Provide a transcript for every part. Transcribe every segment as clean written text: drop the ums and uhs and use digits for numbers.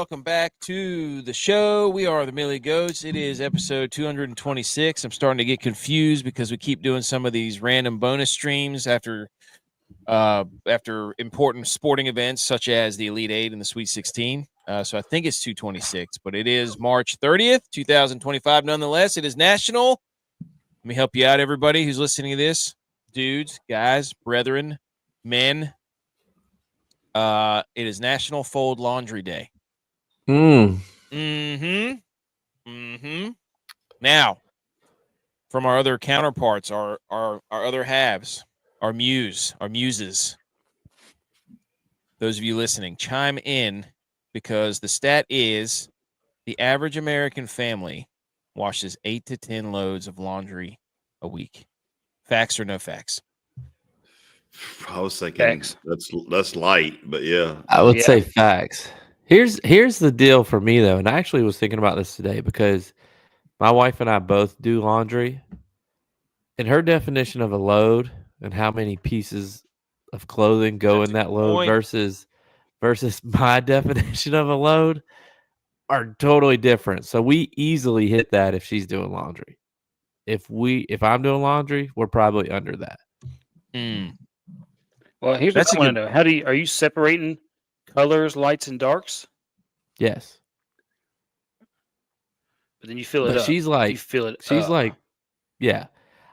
welcome back to the show. We are the Millie Goats. It is episode 226. I'm starting to get confused because we keep doing some of these random bonus streams after important sporting events such as the Elite Eight and the Sweet 16. So I think it's 226, but it is March 30th, 2025. Nonetheless, it is national. Let me help you out, everybody who's listening to this. Dudes, guys, brethren, men. It is National Fold Laundry Day. Mm-hmm. Now, from our other counterparts, our other halves, our muses. Those of you listening, chime in because the stat is the average American family washes 8 to 10 loads of laundry a week. Facts or no facts? I was thinking that's light, but yeah. I would say facts. Here's the deal for me though, and I actually was thinking about this today because my wife and I both do laundry, and her definition of a load and how many pieces of clothing go in that load versus my definition of a load are totally different. So we easily hit that if she's doing laundry. If I'm doing laundry, we're probably under that. Well, here's what I want to know. Are you separating colors, lights, and darks? Yes. But then you fill it up. She's like, you fill it she's up. like, yeah.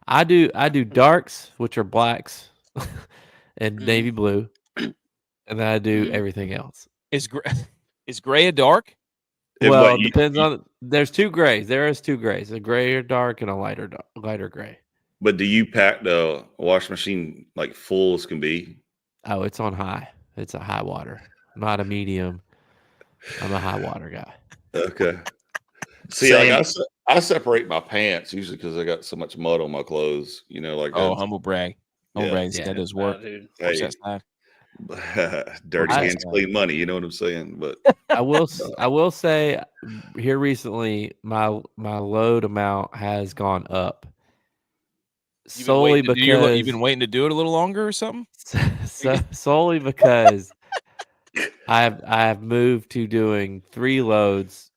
I do darks, which are blacks and navy blue, and then I do everything else. Is gray a dark? Well, it depends on. There's two grays. There is two grays: a grayer dark and a lighter gray. But do you pack the washing machine like full as can be? Oh, it's on high. It's a high water, not a medium. I'm a high water guy. Okay. See, like I separate my pants usually because I got so much mud on my clothes. You know, like humble brag. Humble brag. That does work. Dirty hands, clean money. You know what I'm saying? But I will say here recently, my load amount has gone up. Solely because you've been waiting to do it a little longer or something. Solely because I have moved to doing 3 loads: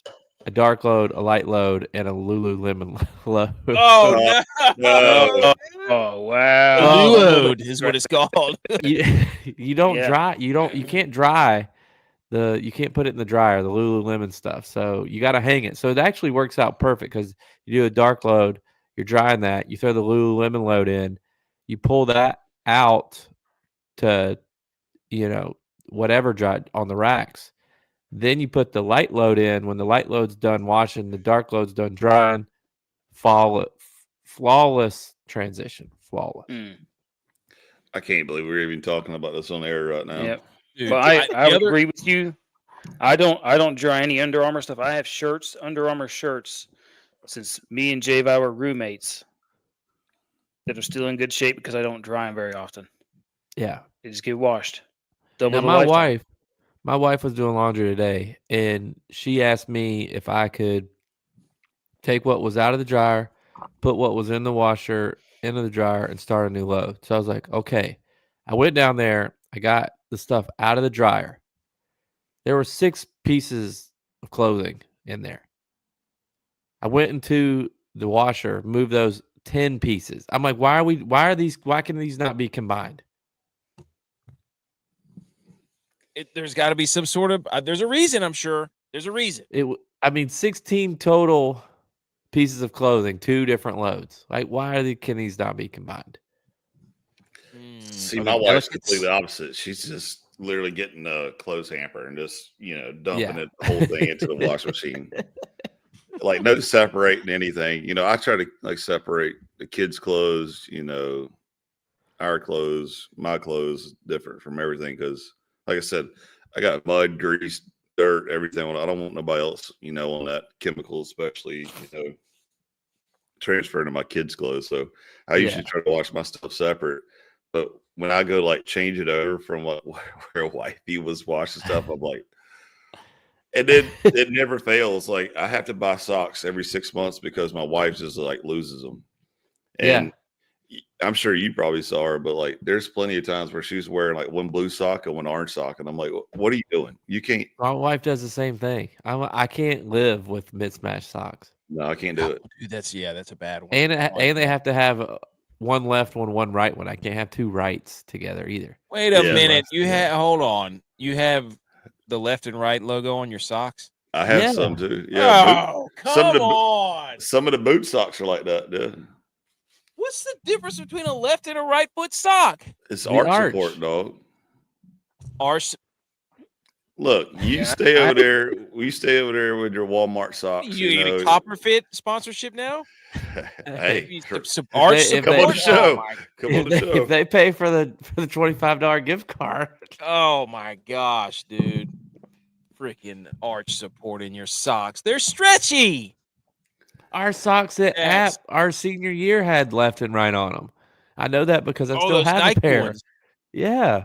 a dark load, a light load, and a Lululemon load. Oh no! Oh wow! Load is what it's called. You don't dry. You can't dry you can't put it in the dryer, the Lululemon stuff. So you got to hang it. So it actually works out perfect because you do a dark load. You're drying that. You throw the Lululemon load in. You pull that out to, whatever dry on the racks. Then you put the light load in. When the light load's done washing, the dark load's done drying. Flawless transition. Flawless. I can't believe we're even talking about this on air right now. Yep. Dude, but I would agree with you. I don't dry any Under Armour stuff. I have shirts, Under Armour shirts, since me and G.U.Y.S were roommates, that are still in good shape because I don't dry them very often. Yeah, they just get washed. Now, my wife was doing laundry today, and she asked me if I could take what was out of the dryer, put what was in the washer into the dryer, and start a new load. So I was like, okay. I went down there. I got the stuff out of the dryer. There were 6 pieces of clothing in there. I went into the washer, moved those 10 pieces. I'm like, why can these not be combined? There's got to be some sort of, there's a reason, I'm sure. There's a reason. 16 total pieces of clothing, 2 different loads. Like, can these not be combined? See, my wife's completely opposite. She's just literally getting a clothes hamper and just, dumping it, the whole thing into the washing machine. Like, no separating anything. I try to separate the kids' clothes, our clothes, my clothes, different from everything. Because, like I said, I got mud, grease, dirt, everything. I don't want nobody else, on that chemical, especially, transferring to my kids' clothes. So I usually try to wash my stuff separate. But when I go change it over from where wifey was washing stuff, I'm like, and then it never fails. Like, I have to buy socks every 6 months because my wife just loses them. And I'm sure you probably saw her, but like, there's plenty of times where she's wearing like one blue sock and one orange sock, and I'm like, what are you doing? You can't. My wife does the same thing. I can't live with mismatched socks. No, I can't do it. Dude, that's a bad one. And they have to have one left one right one. I can't have two rights together either. Wait a minute. Hold on. You have the left and right logo on your socks? I have some too. Yeah. Oh, come on. Some of the boot socks are like that, dude. What's the difference between a left and a right foot sock? It's arch support, dog. Arch. Look, you stay over there. We stay over there with your Walmart socks. You get a Copperfit sponsorship now? Hey, come on the show. Come on the show. If they pay for the $25 gift card. Oh my gosh, dude! Freaking arch support in your socks. They're stretchy. Our socks at App our senior year had left and right on them. I know that because I still have Nike a pair. Ones. Yeah.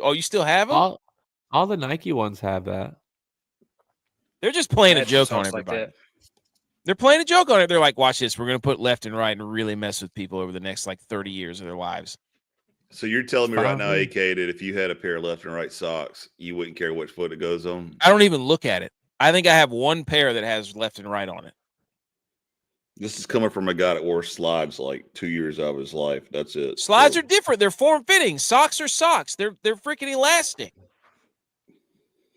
Oh, you still have them? All the Nike ones have that. They're just playing a joke on everybody. Like they're playing a joke on it. They're like, watch this. We're going to put left and right and really mess with people over the next 30 years of their lives. So you're telling me right now, AK, that if you had a pair of left and right socks, you wouldn't care which foot it goes on? I don't even look at it. I think I have one pair that has left and right on it. This is coming from a guy that wore slides 2 years out of his life. That's it. Slides are different. They're form-fitting. Socks are socks. They're freaking elastic.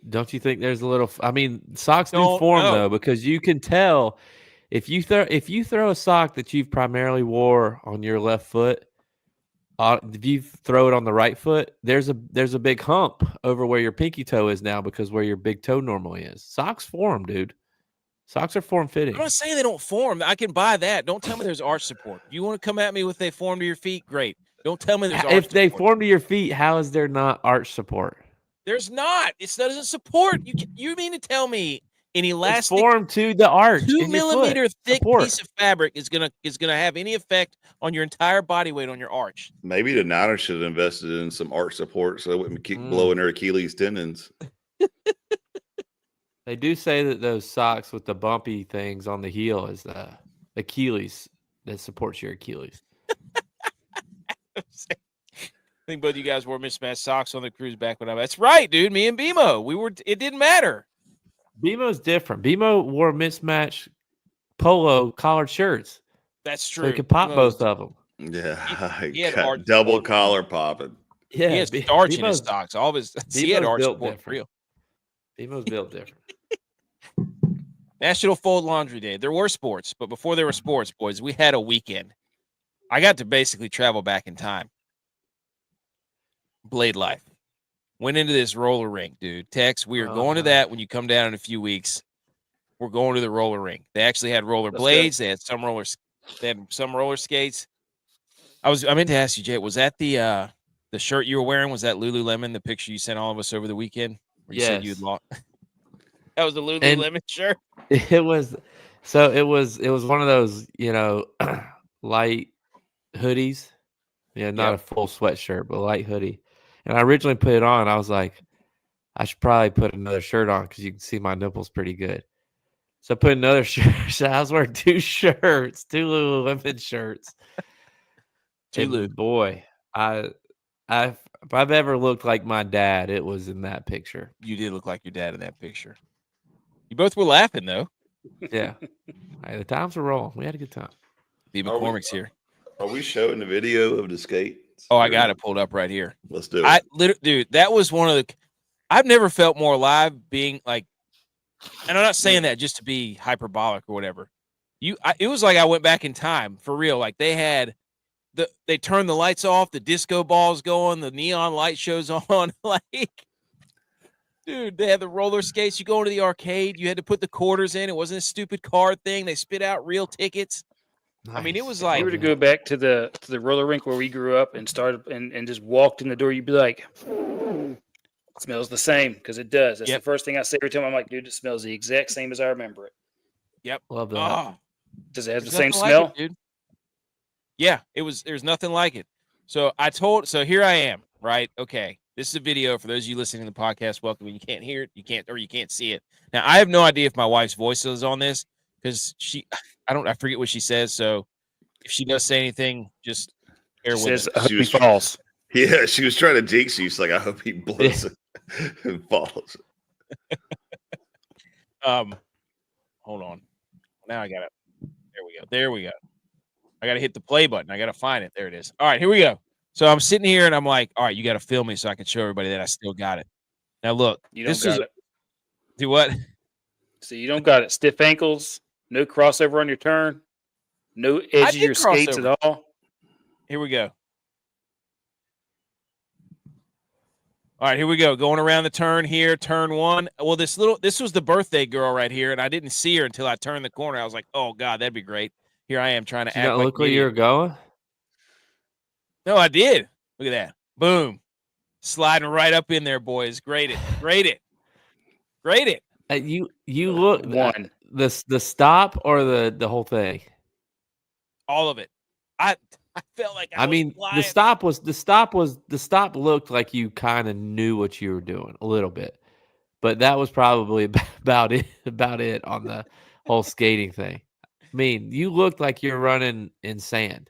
Don't you think there's a little? I mean, socks do form though, because you can tell if you throw a sock that you've primarily wore on your left foot, if you throw it on the right foot, there's a big hump over where your pinky toe is now because where your big toe normally is. Socks form, dude. Socks are form fitting. I'm not saying they don't form. I can buy that. Don't tell me there's arch support. If you want to come at me with they form to your feet, great. Don't tell me there's arch support. If they form to your feet, how is there not arch support? There's not. It doesn't support. You mean to tell me an elastic form to the arch 2 millimeter thick piece of fabric is gonna have any effect on your entire body weight on your arch? Maybe the Niners should have invested in some arch support so they wouldn't keep blowing their Achilles tendons. They do say that those socks with the bumpy things on the heel is the Achilles that supports your Achilles. I think both of you guys wore mismatched socks on the cruise back when that's right, dude. Me and BMO, it didn't matter. BMO's different. BMO wore mismatched polo collared shirts. That's true. So he could pop both of them. Yeah, he had double collar popping. Yeah, he has starch in his socks. All of his he had arch support for real. BMO's built different. National Fold Laundry Day. There were sports, but before there were sports, boys, we had a weekend. I got to basically travel back in time. Blade life. Went into this roller rink, dude. Tex, we are going to that when you come down in a few weeks. We're going to the roller rink. They actually had roller blades. They had some roller skates. I meant to ask you, Jay, was that the shirt you were wearing? Was that Lululemon, the picture you sent all of us over the weekend? Where you said you'd lost. That was the Lululemon shirt. It was one of those, light hoodies. Yeah, not a full sweatshirt, but a light hoodie. And I originally put it on. I was like, I should probably put another shirt on because you can see my nipples pretty good. So I put another shirt. So I was wearing two Lululemon shirts. Boy, if I've ever looked like my dad, it was in that picture. You did look like your dad in that picture. You both were laughing though. Yeah, the times were rolling. We had a good time. B. McCormick's here. Are we showing the video of the skate? Oh, I got it pulled up right here. Let's do it. Dude, that was one of the. I've never felt more alive being like, and I'm not saying that just to be hyperbolic or whatever. It was like I went back in time for real. Like they turned the lights off, the disco balls going, the neon light shows on. Like, dude, they had the roller skates. You go into the arcade, you had to put the quarters in. It wasn't a stupid card thing. They spit out real tickets. Nice. I mean, it was like, if you were to go back to the roller rink where we grew up and started and just walked in the door, you'd be like, it smells the same, because it does. That's the first thing I say every time. I'm like, dude, it smells the exact same as I remember it. Yep. Love that. Does it have the same smell? Like it, dude. Yeah, there's nothing like it. So here I am, right? Okay. This is a video for those of you listening to the podcast. Welcome. You can't hear it, you can't see it. Now, I have no idea if my wife's voice is on this, because I forget what she says. So if she does say anything, just Bear with says, us. I hope he falls. Yeah, she was trying to jinx you. She's like, I hope he blows and falls. Hold on. Now I got it. There we go. I got to hit the play button. I got to find it. There it is. All right, here we go. So I'm sitting here and I'm like, all right, you got to film me so I can show everybody that I still got it. Now look, You don't got it. Do what? So you don't got it. Stiff ankles, no crossover on your turn, no edge of your skates at all. Here we go. All right, here we go. Going around the turn here, turn one. Well, this was the birthday girl right here, and I didn't see her until I turned the corner. I was like, oh, God, that'd be great. Here I am trying to act like look where you were going? No, I did. Look at that. Boom. Sliding right up in there, boys. Grade it. You look one. The stop or the whole thing? All of it. I felt like I mean, the stop looked like you kind of knew what you were doing a little bit, but that was probably about it on the whole skating thing. I mean, you looked like you're running in sand,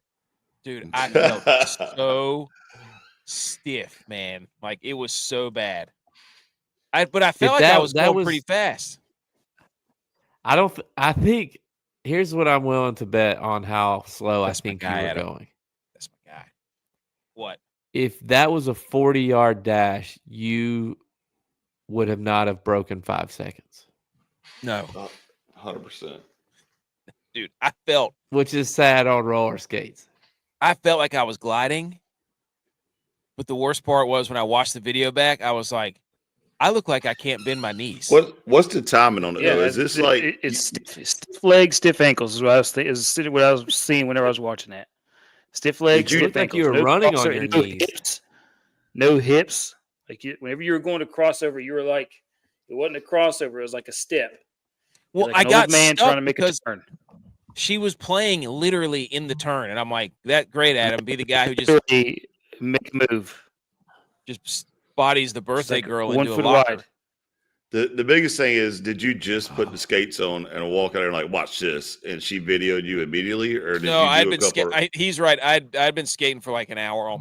dude. I felt so stiff, man. Like it was so bad. But I felt like I was going pretty fast. I think here's what I'm willing to bet on how slow I think you were going. That's my guy. What? If that was a 40-yard dash, you would have not have broken 5 seconds. No. 100%. Dude, I felt. Which is sad on roller skates. I felt like I was gliding. But the worst part was when I watched the video back, I was like, I look like I can't bend my knees. What's the timing on it, though? Is this it's stiff legs, stiff ankles is what I was seeing whenever I was watching that. Stiff legs, stiff ankles. Like you were running on your knees. No hips. Like whenever you were going to crossover, you were like, it wasn't a crossover, it was like a step. Well, like I got man trying to make a turn. She was playing literally in the turn, and I'm like, that great, Adam. Be the guy who just make a move. Just bodies the birthday girl 1 into foot a locker. wide. The biggest thing is, did you just put the skates on and walk out there and like, watch this, and she videoed you immediately, or did you do I'd been he's right. I'd been skating for like an hour.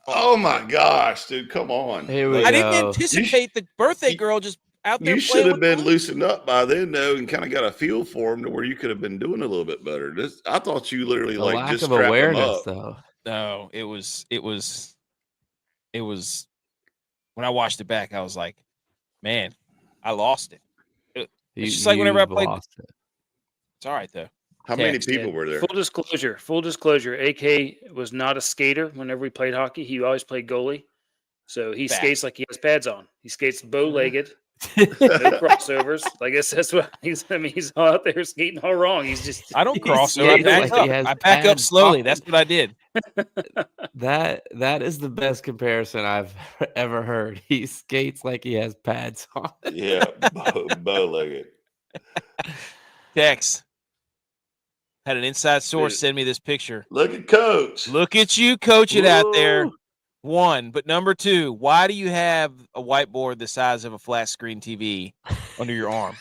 Oh my gosh, dude, come on! I didn't anticipate the birthday girl just out there. You should have been loosened up by then, though, and kind of got a feel for him to where you could have been doing a little bit better. I thought you literally lack just of awareness, though. No, it was. When I watched it back, I was like, man, I lost it. It's just like whenever I played. It's all right, though. How many people were there? Full disclosure, AK was not a skater whenever we played hockey. He always played goalie. So he skates like he has pads on. He skates bow-legged, no crossovers. Like I guess that's what he's out there skating all wrong. He's just I don't cross over. I back up slowly. That's what I did. That is the best comparison I've ever heard. He skates like he has pads on. Yeah, bow-legged. Tex had an inside source send me this picture. Look at Coach. Look at you coaching out there. One, but number two, why do you have a whiteboard the size of a flat screen TV under your arm?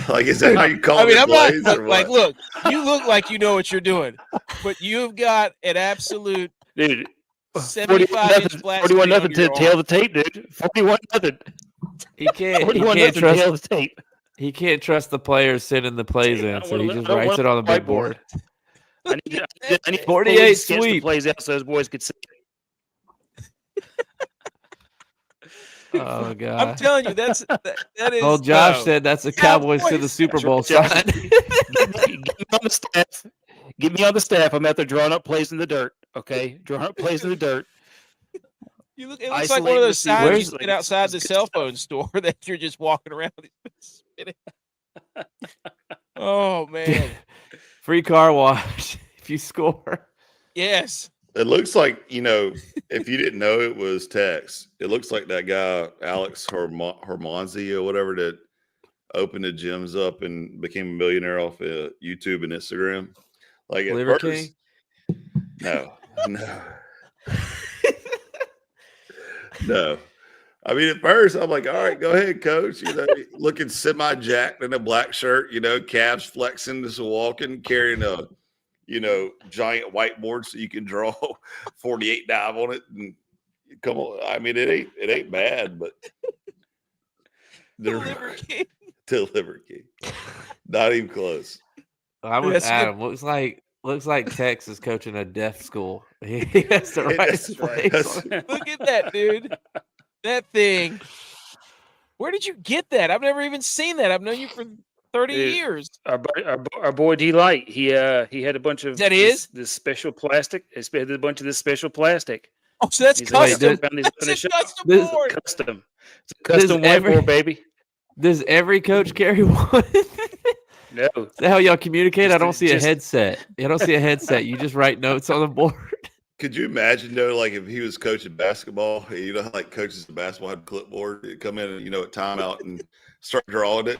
Like, is that how you call it? I'm not like, look, you look like you know what you're doing, but you've got an absolute 75-inch flat 41 nothing to tail the tape, dude. 41 nothing. He can't trust tail the tape. He can't trust the players sending the plays in, so he just writes it on the big board. I need 48 sweep plays out so those boys could see. Oh God! I'm telling you, that is. Well, Josh said that's a Cowboys to the Super Bowl sign. Get me on the staff. Get me on the staff. I'm out there drawing up plays in the dirt. Okay, drawing up plays in the dirt. It looks like one of those signs you get outside the cell phone store that you're just walking around spinning. Oh man. Free car wash if you score. Yes. It looks like, if you didn't know it was Tex, it looks like that guy, Alex Hermanzi or whatever, that opened the gyms up and became a millionaire off of YouTube and Instagram. Like at Liver first, King? No. I mean, at first, I'm like, all right, go ahead, coach. Looking semi-jacked in a black shirt, calves flexing, just walking, carrying a giant whiteboard so you can draw 48 dive on it. And come on, I mean, it ain't bad, but Deliver King. Not even close. I'm with Adam. Looks like Tex is coaching a deaf school. He has to write his place. Look at that, dude. That thing. Where did you get that? I've never even seen that. I've known you for 30 years. Our boy D Light. He had a bunch of this special plastic. He had a bunch of this special plastic. Oh, so that's custom. It's a custom board. It's a custom whiteboard, baby. Does every coach carry one? No. Is that how y'all communicate? I don't see a headset. I don't see a headset. You just write notes on the board. Could you imagine though, like if he was coaching basketball, like coaches the basketball had a clipboard, he'd come in and at timeout and start drawing it.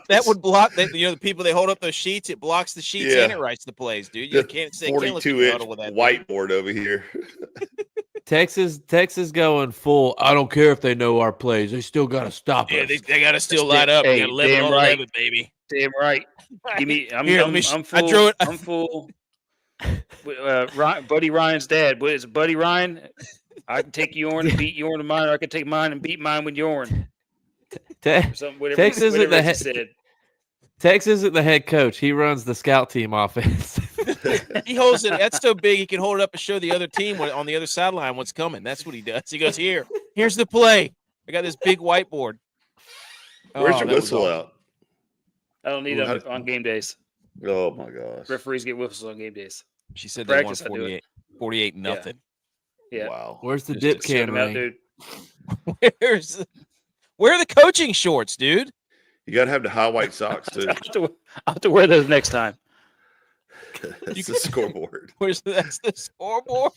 That would block that. The people they hold up those sheets, it blocks the sheets and it writes the plays, dude. You can't say 42-inch whiteboard over here. Texas going full. I don't care if they know our plays. They still got to stop us. They got to still light up. They got 11 on 11, baby. Damn right. Give me. I'm full. Buddy Ryan's dad. What is it, Buddy Ryan? I can take yourn and beat yourn to mine, or I can take mine and beat mine with yourn. Texas isn't the head coach. He runs the scout team offense. He holds it. That's so big he can hold it up and show the other team on the other sideline what's coming. That's what he does. He goes, here's the play. I got this big whiteboard. Where's your whistle out? I don't need it on game days. Oh my gosh. Referees get whistles on game days. She said they won 48 nothing. Yeah. Wow. Where's the dip can, dude? Where are the coaching shorts, dude? You gotta have the high white socks too. I'll have to wear those next time. That's the scoreboard. That's the scoreboard.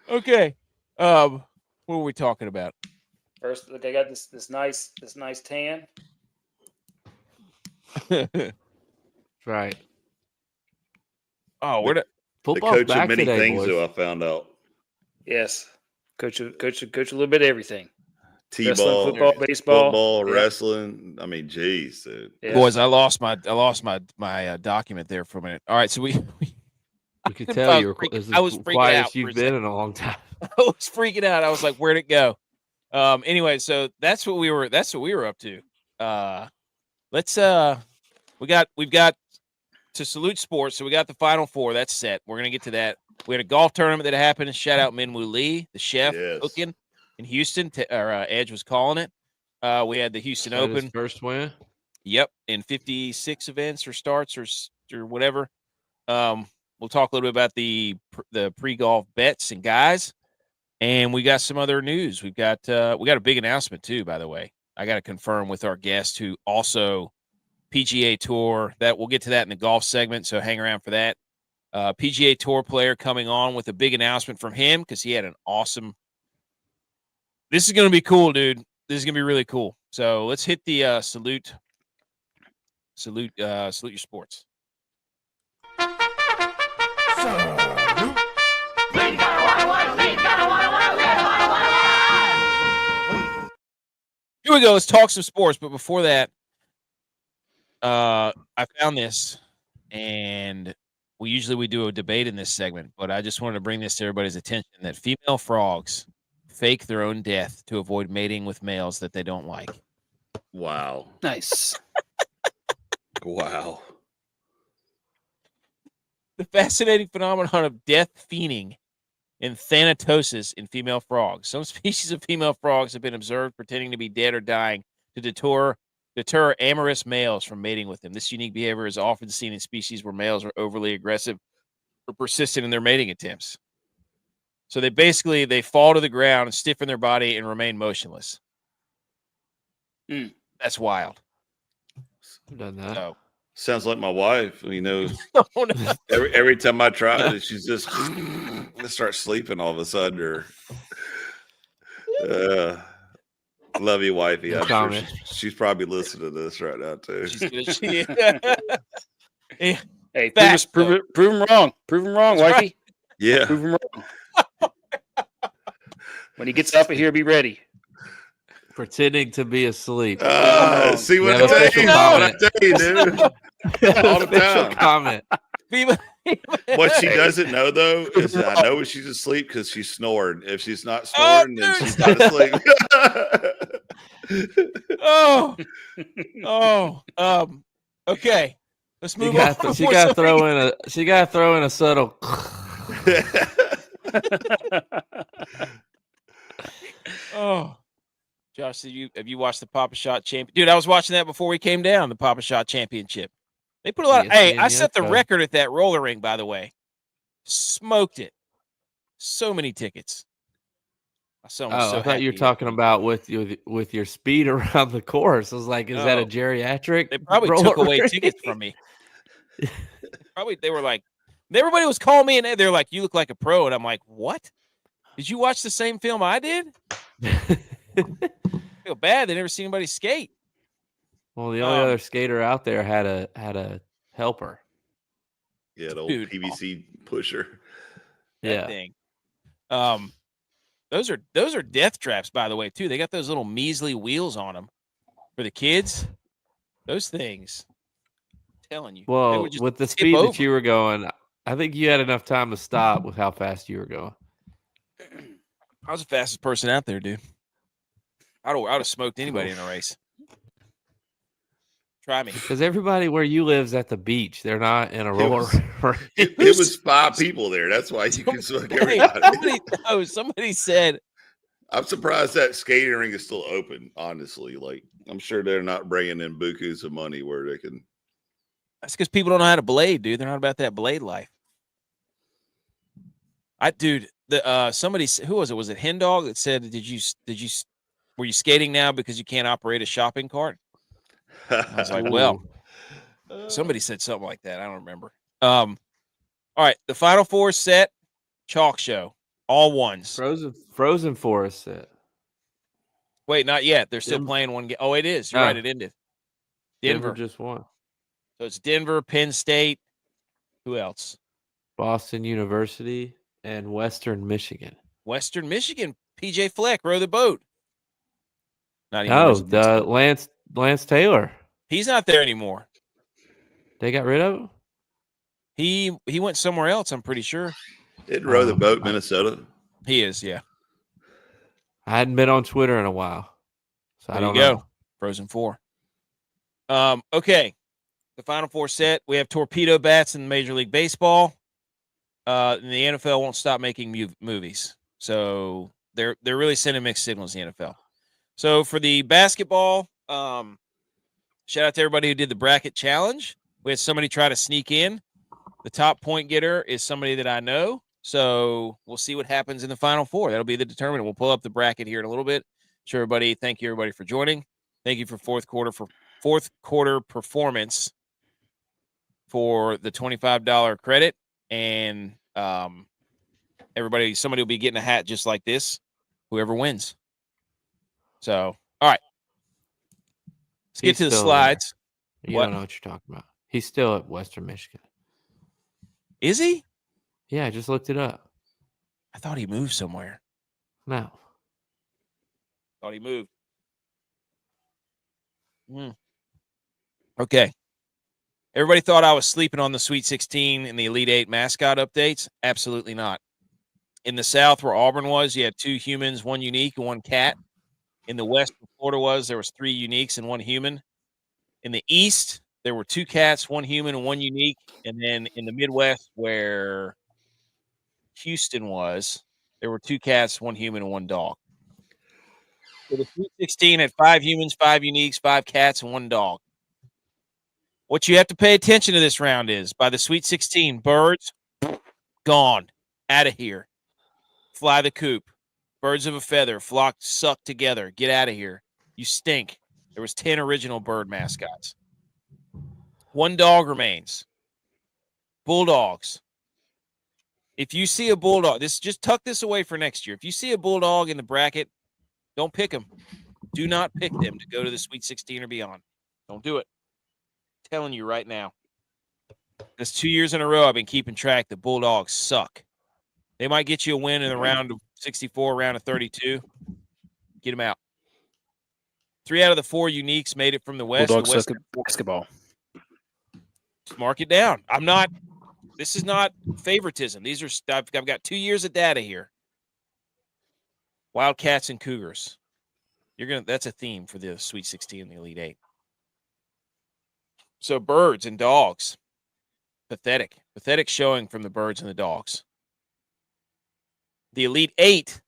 Okay. What were we talking about? First, look, I got this nice tan. Right. Oh, where the football's coach back of many today, things, boys. though, I found out. Yes, coach a little bit of everything. T-ball, football, wrestling. I mean, geez, dude. Yeah. Boys, I lost my document there for a minute. All right, so we could tell I was the quietest you've been in a long time. I was freaking out. I was like, where'd it go? Anyway, so that's what we were up to. We've got to salute sports. So we got the Final Four. That's set. We're going to get to that. We had a golf tournament that happened. Shout out Minwoo Lee, the chef, cooking in Houston. Edge was calling it. We had the Houston Open. First win. Yep. In 56 events or starts or whatever. We'll talk a little bit about the pre-golf bets and guys. And we got some other news. We got a big announcement too, by the way. I got to confirm with our guest who also PGA Tour. That we'll get to that in the golf segment, so hang around for that. PGA Tour player coming on with a big announcement from him because he had an awesome. This is going to be cool, dude. This is going to be really cool. So let's hit the salute your sports. Here we go. Let's talk some sports. But before that, I found this, and we usually do a debate in this segment, but I just wanted to bring this to everybody's attention that female frogs fake their own death to avoid mating with males that they don't like. Wow. Nice. Wow. The fascinating phenomenon of death fiending and thanatosis in female frogs. Some species of female frogs have been observed pretending to be dead or dying to deter amorous males from mating with them. This unique behavior is often seen in species where males are overly aggressive or persistent in their mating attempts. So they fall to the ground and stiffen their body and remain motionless. That's wild. I've done that. So, sounds like my wife. no. Every time I try it, she's just start sleeping all of a sudden. Love you, wifey. I'm sure she's probably listening to this right now too. Hey, prove him wrong. Prove him wrong, wifey. Right. Yeah. Prove him wrong. When he gets up here, be ready. Pretending to be asleep. See what I tell you, dude. All the time. Comment. What she doesn't know though is that I know when she's asleep because she's snoring. If she's not snoring, then she's not asleep. Okay. Let's move on. She got to throw in a subtle. Oh, Josh, have you watched the Papa Shot Championship? Dude, I was watching that before we came down. The Papa Shot Championship. They put a lot. Hey, I set the record at that roller ring. By the way, smoked it. So many tickets. I thought you were talking about with your speed around the course. I was like, is that a geriatric? They probably took away tickets from me. They were like, everybody was calling me, and they're like, "You look like a pro," and I'm like, "What? Did you watch the same film I did?" I feel bad. They never seen anybody skate. Well, the only other skater out there had a helper. Yeah, the old PVC pusher. That thing. Those are death traps, by the way, too. They got those little measly wheels on them for the kids. Those things. I'm telling you. Well, with the speed that you were going, I think you had enough time to stop with how fast you were going. I was the fastest person out there, dude. I would have smoked anybody in a race. Try me. Because everybody where you live is at the beach. They're not in a roller. It was 5 people there. That's why you can smoke everybody. Somebody said. I'm surprised that skating ring is still open, honestly. Like, I'm sure they're not bringing in bukus of money where they can. That's because people don't know how to blade, dude. They're not about that blade life. Somebody, who was it? Was it Hen Dog that said, were you skating now because you can't operate a shopping cart? I was like, well, somebody said something like that. I don't remember. All right, the Final Four set, chalk show, all ones. Frozen Forest set. Wait, not yet. They're still playing one game. Oh, it is. You're right. It ended. Denver just won. So it's Denver, Penn State. Who else? Boston University and Western Michigan. Western Michigan. PJ Fleck row the boat. Lance Taylor. He's not there anymore. They got rid of him? He went somewhere else, I'm pretty sure. Didn't row the boat, Minnesota. He is, yeah. I hadn't been on Twitter in a while. So there I don't you go. know. Frozen Four. Okay. The Final Four set. We have torpedo bats in Major League Baseball. And the NFL won't stop making movies. So they're really sending mixed signals in the NFL. So for the basketball, shout out to everybody who did the bracket challenge. We had somebody try to sneak in. The top point getter is somebody that I know. So we'll see what happens in the Final Four. That'll be the determinant. We'll pull up the bracket here in a little bit. Thank you everybody for joining. Thank you for fourth quarter performance for the $25 credit. And somebody will be getting a hat just like this, whoever wins. So, all right. Let's get to the slides. You don't know what you're talking about. He's still at Western Michigan. Is he? Yeah, I just looked it up. I thought he moved somewhere. No. Thought he moved. Okay. Everybody thought I was sleeping on the Sweet 16 and the Elite 8 mascot updates. Absolutely not. In the South, where Auburn was, you had 2 humans, 1 unique, and 1 cat. In the West, where Florida there was 3 uniques and 1 human. In the East, there were 2 cats, 1 human, and 1 unique. And then in the Midwest, where Houston was, there were 2 cats, 1 human, and 1 dog. So the Sweet 16 had 5 humans, 5 uniques, 5 cats, and 1 dog. What you have to pay attention to this round is, by the Sweet 16, birds, gone, out of here. Fly the coop. Birds of a feather, flock, suck together. Get out of here. You stink. There was 10 original bird mascots. 1 dog remains. Bulldogs. If you see a bulldog, just tuck this away for next year. If you see a bulldog in the bracket, don't pick them. Do not pick them to go to the Sweet 16 or beyond. Don't do it. I'm telling you right now. That's 2 years in a row I've been keeping track. The Bulldogs suck. They might get you a win in the round of 64, round of 32. Get them out. 3 out of the 4 uniques made it from the West. Bulldogs suck at basketball. Mark it down. I'm not This is not favoritism. These are I've got 2 years of data here. Wildcats and Cougars. That's a theme for the Sweet 16 and the Elite Eight. So birds and dogs. Pathetic showing from the birds and the dogs. The Elite Eight.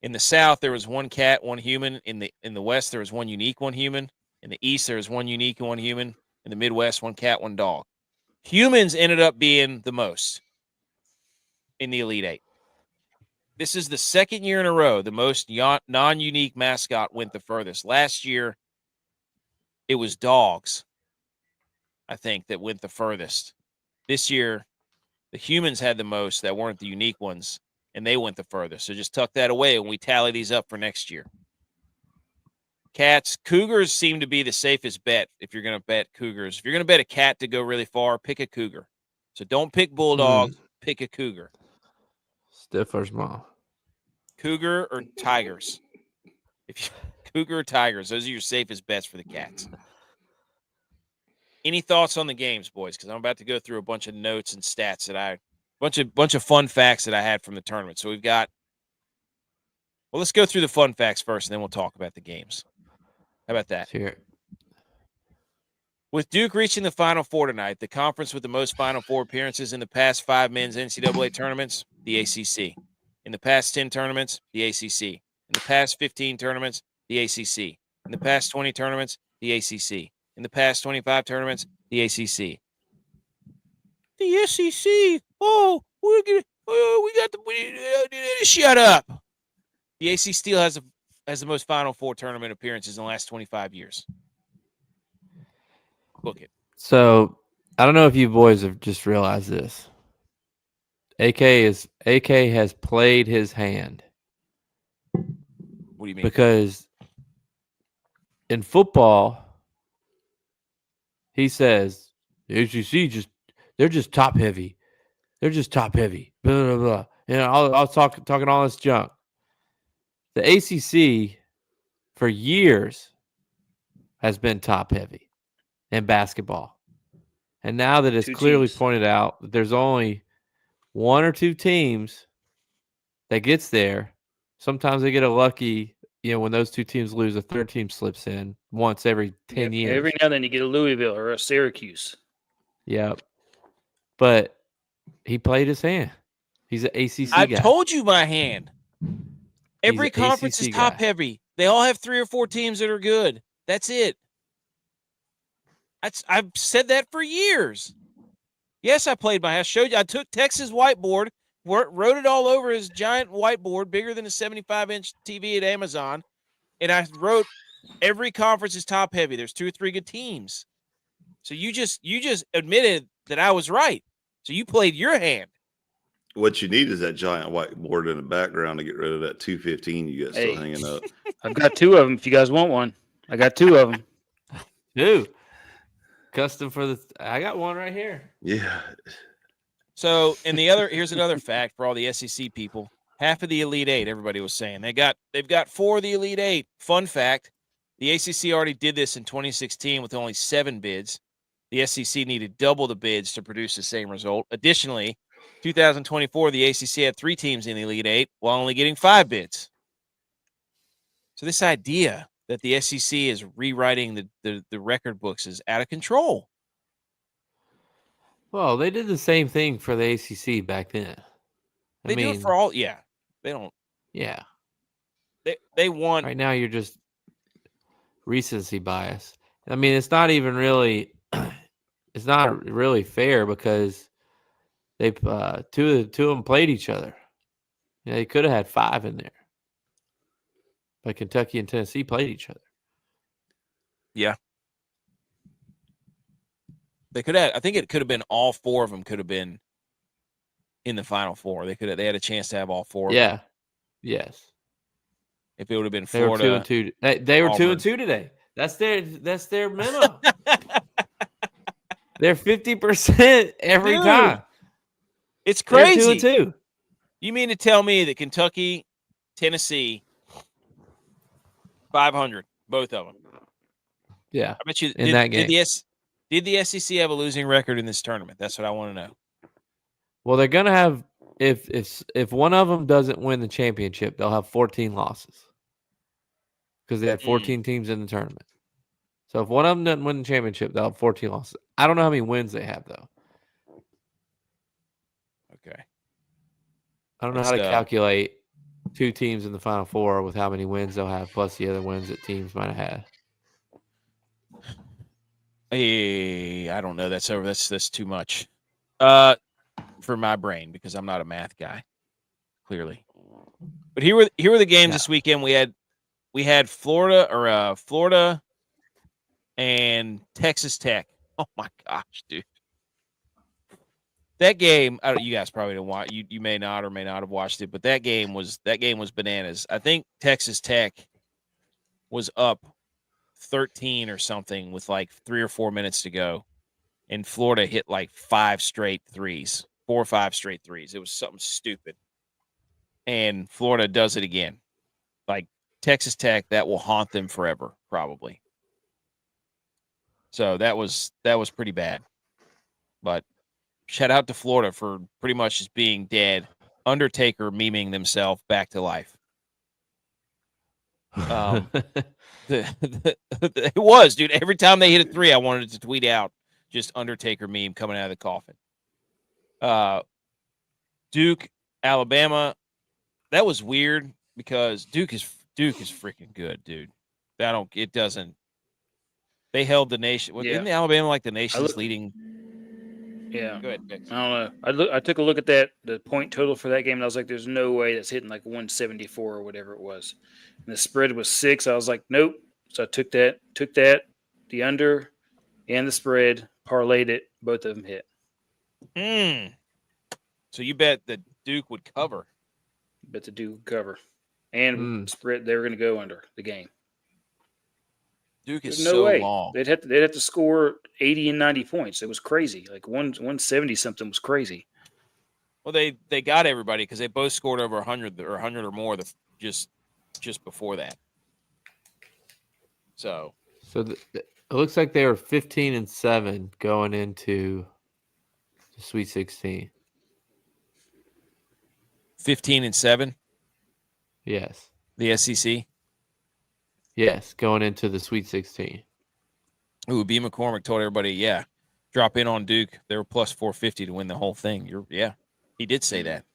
In the South, there was 1 cat, 1 human. In the West, there was 1 unique, 1 human. In the East, there was 1 unique and 1 human. In the Midwest, 1 cat, 1 dog. Humans ended up being the most in the Elite Eight. This is the second year in a row the most non-unique mascot went the furthest. Last year, it was dogs, I think, that went the furthest. This year, the humans had the most that weren't the unique ones, and they went the furthest. So just tuck that away when we tally these up for next year. Cats, Cougars seem to be the safest bet if you're going to bet Cougars. If you're going to bet a cat to go really far, pick a Cougar. So don't pick Bulldogs, pick a Cougar. Stiff or small? Cougar or Tigers? Cougar or Tigers, those are your safest bets for the Cats. Any thoughts on the games, boys? Because I'm about to go through a bunch of notes and stats bunch of fun facts that I had from the tournament. So we've got. Well, let's go through the fun facts first, and then we'll talk about the games. How about that? Sure. With Duke reaching the Final Four tonight, the conference with the most Final Four appearances in the past 5 men's NCAA tournaments, the ACC. In the past 10 tournaments, the ACC. In the past 15 tournaments, the ACC. In the past 20 tournaments, the ACC. In the past 25 tournaments, the ACC. The SEC. Oh, we need to shut up. The ACC still has the most Final Four tournament appearances in the last 25 years. Book it. So I don't know if you boys have just realized this. AK has played his hand. What do you mean? Because in football, he says the ACC they're just top heavy. They're just top heavy. Blah blah blah. You know, I was talking all this junk. The ACC for years has been top heavy in basketball. And now that it's clearly pointed out that there's only 1 or 2 teams that gets there, sometimes they get a lucky, when those 2 teams lose, a third team slips in once every 10 years. Every now and then you get a Louisville or a Syracuse. Yep. But he played his hand. He's an ACC guy. I told you my hand. Every conference is top heavy. They all have 3 or 4 teams that are good. That's it. I've said that for years. Yes, I played I showed you. I took Texas whiteboard, wrote it all over his giant whiteboard, bigger than a 75-inch TV at Amazon, and I wrote every conference is top heavy. There's 2 or 3 good teams. So you just admitted that I was right. So you played your hand. What you need is that giant whiteboard in the background to get rid of that 215 you got still hanging up. I've got 2 of them if you guys want one. I got 2 of them. 2. Custom for I got one right here. Yeah. So, and here's another fact for all the SEC people. Half of the Elite Eight, everybody was saying. They've got 4 of the Elite Eight. Fun fact, the ACC already did this in 2016 with only 7 bids. The SEC needed double the bids to produce the same result. Additionally, 2024, the ACC had 3 teams in the Elite Eight while only getting 5 bids. So this idea that the SEC is rewriting the record books is out of control. Well, they did the same thing for the ACC back then. They do it for all. Yeah, they don't. Yeah, they want. Right now, you're just recency bias. I mean, it's not even really. It's not really fair because they 2 of them played each other. Yeah, they could have had 5 in there. But Kentucky and Tennessee played each other. Yeah. They could have. I think it could have been all 4 of them could have been in the Final Four. They had a chance to have all 4 of them. Yeah. Yes. If it would have been Florida. They were 2 and 2. They were 2 and 2 today. That's their minimum. They're 50% every time. It's crazy. They're 2 and 2. You mean to tell me that Kentucky, Tennessee, 500, both of them? Yeah. I bet you in that game. Did the SEC have a losing record in this tournament? That's what I want to know. Well, they're gonna have if one of them doesn't win the championship, they'll have 14 losses because they had 14 teams in the tournament. So if one of them doesn't win the championship, they'll have 14 losses. I don't know how many wins they have though. Okay. I don't know how to calculate 2 teams in the Final Four with how many wins they'll have plus the other wins that teams might have had. Hey, I don't know. That's too much for my brain because I'm not a math guy, clearly. But here were the games this weekend. We had Florida and Texas Tech. Oh my gosh, dude. That game, you guys probably didn't watch. You may not or may not have watched it, but that game was bananas. I think Texas Tech was up 13 or something with like 3 or 4 minutes to go, and Florida hit like 4 or 5 straight threes. It was something stupid, and Florida does it again. Like Texas Tech, that will haunt them forever, probably. So that was pretty bad, but. Shout out to Florida for pretty much just being dead. Undertaker memeing themselves back to life. It was, dude. Every time they hit a 3, I wanted to tweet out just Undertaker meme coming out of the coffin. Duke, Alabama. That was weird because Duke is freaking good, dude. It doesn't. They held the nation. Yeah. Isn't Alabama like the nation's leading? Yeah. Go ahead, Bix. I don't know. I took a look at the point total for that game, and I was like, there's no way that's hitting like 174 or whatever it was. And the spread was 6. I was like, nope. So I took that, the under and the spread, parlayed it. Both of them hit. So you bet that Duke would cover. Bet the Duke would cover. And spread, they were going to go under the game. Duke is so long. They'd have to score 80 and 90 points. It was crazy. Like 170 something was crazy. Well, they got everybody because they both scored over 100 or 100 or more just before that. So it looks like they were 15-7 going into the Sweet 16. 15-7. Yes. The SEC. Yes, going into the Sweet 16. Ooh, B. McCormick told everybody, drop in on Duke. They were plus 450 to win the whole thing. He did say that.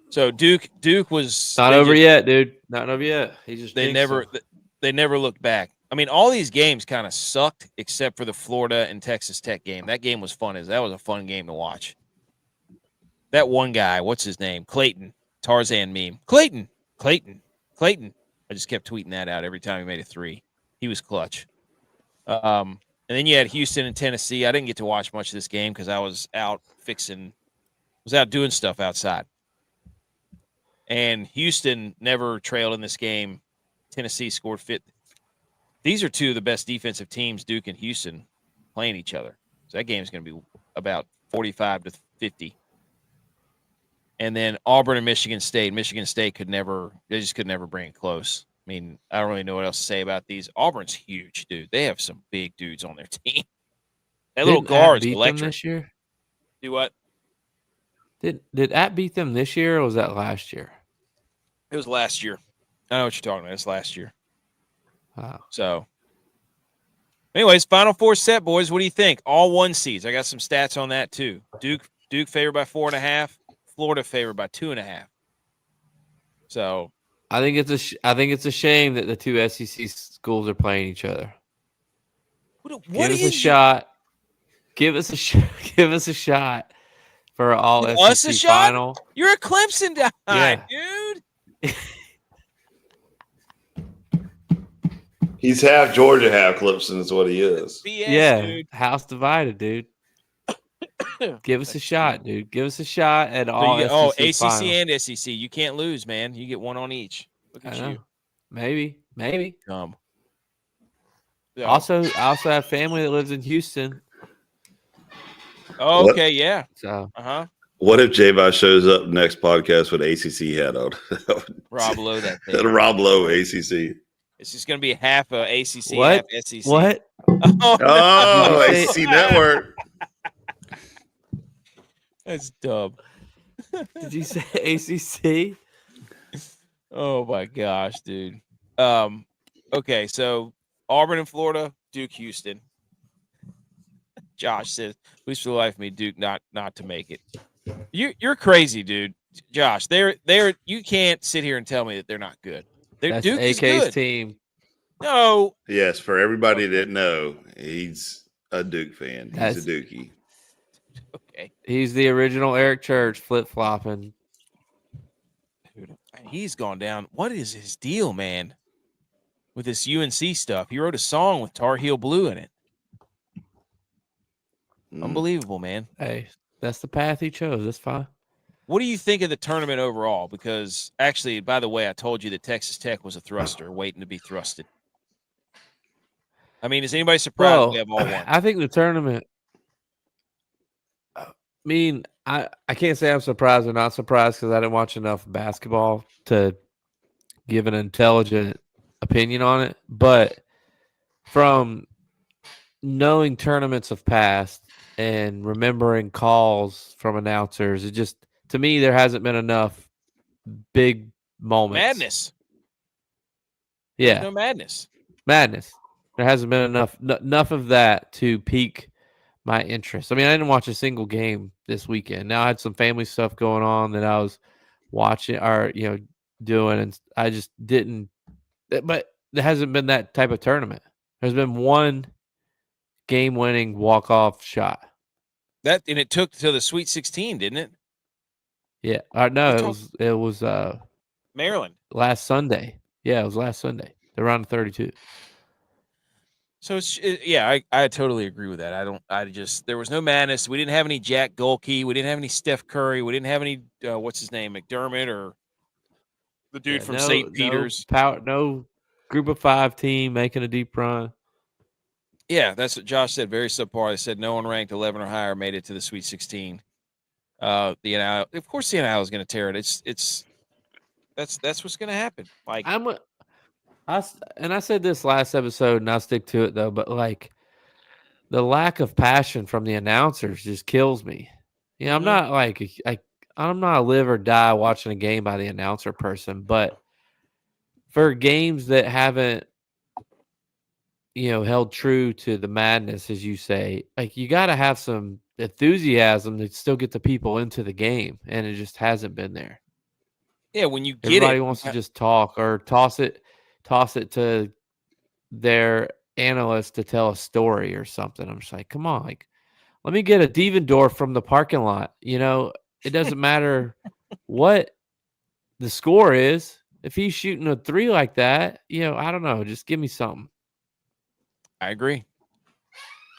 So Duke was not over yet, dude. Not over yet. They never looked back. I mean, all these games kind of sucked except for the Florida and Texas Tech game. That game was fun. That was a fun game to watch. That one guy, what's his name? Clayton. Tarzan meme. Clayton. I just kept tweeting that out every time he made a 3. He was clutch. And then you had Houston and Tennessee. I didn't get to watch much of this game because I was out doing stuff outside. And Houston never trailed in this game. Tennessee scored 50. These are 2 of the best defensive teams, Duke and Houston, playing each other. So that game is going to be about 45-50. And then Auburn and Michigan State. Michigan State could never bring it close. I mean, I don't really know what else to say about these. Auburn's huge, dude. They have some big dudes on their team. That little guard's electric. Them this year? Do what? Did App beat them this year or was that last year? It was last year. I know what you're talking about. It's last year. Wow. So, anyways, Final Four set, boys. What do you think? All 1 seeds. I got some stats on that too. Duke favored by 4.5. Florida favored by 2.5. So I think it's a shame that the 2 SEC schools are playing each other. Give us a shot. Give us a shot for all SEC final. You're a Clemson guy, dude. He's half Georgia, half Clemson is what he is. BS, dude. House divided, dude. Give us a shot, dude. Give us a shot at all SEC ACC final. and SEC. You can't lose, man. You get 1 on each. Look at you. Maybe. So. I also have family that lives in Houston. Oh, okay, yeah. So, What if J.U.Y.S shows up next podcast with ACC hat on? Rob Lowe that thing. Rob Lowe ACC. It's just going to be half ACC, what? half SEC. What? Oh, ACC Network. That's dumb. Did you say ACC? Oh my gosh, dude. Okay, so Auburn and Florida, Duke, Houston. Josh says, please for the life of me, Duke not to make it. You're crazy, dude. Josh, they're you can't sit here and tell me that they're not good. That's Duke AK's is good. team. No. Yes, for everybody that didn't know, he's a Duke fan. He's a Dookie. Okay. He's the original Eric Church flip-flopping. Dude, he's gone down. What is his deal, man? With this UNC stuff. He wrote a song with Tar Heel Blue in it. Unbelievable, man. Hey, that's the path he chose. That's fine. What do you think of the tournament overall? Because actually, by the way, I told you that Texas Tech was a thruster waiting to be thrusted. I mean, is anybody surprised we have all one? I think the tournament, I mean, I can't say I'm surprised or not surprised because I didn't watch enough basketball to give an intelligent opinion on it. But from knowing tournaments have passed and remembering calls from announcers, it just, to me, there hasn't been enough big moments. Madness. Yeah. There's no madness. Madness. There hasn't been enough of that to pique my interest. I mean, I didn't watch a single game this weekend. Now I had some family stuff going on that I was watching or, doing, and I just didn't. But there hasn't been that type of tournament. There's been one game-winning walk-off shot. And it took to the Sweet 16, didn't it? Yeah. No, it was Maryland last Sunday. Yeah, it was last Sunday. They're around 32. So I totally agree with that. There was no madness. We didn't have any Jack Golke. We didn't have any Steph Curry. We didn't have any what's his name, McDermott, or the dude from St. Peter's. No group of 5 team making a deep run. Yeah, that's what Josh said. Very subpar. They said no one ranked 11 or higher made it to the Sweet 16. The NIL, of course, the NIL is going to tear it. That's what's going to happen. Like I said this last episode, and I'll stick to it though. But like the lack of passion from the announcers just kills me. I'm not I'm not a live or die watching a game by the announcer person, but for games that haven't held true to the madness, as you say, like you got to have some enthusiasm to still get the people into the game, and it just hasn't been there. Yeah, when you get everybody wants to just talk or toss it to their analyst to tell a story or something. I'm just like, come on, like let me get a Devendorf from the parking lot. It doesn't matter what the score is. If he's shooting a 3 like that, I don't know. Just give me something. I agree.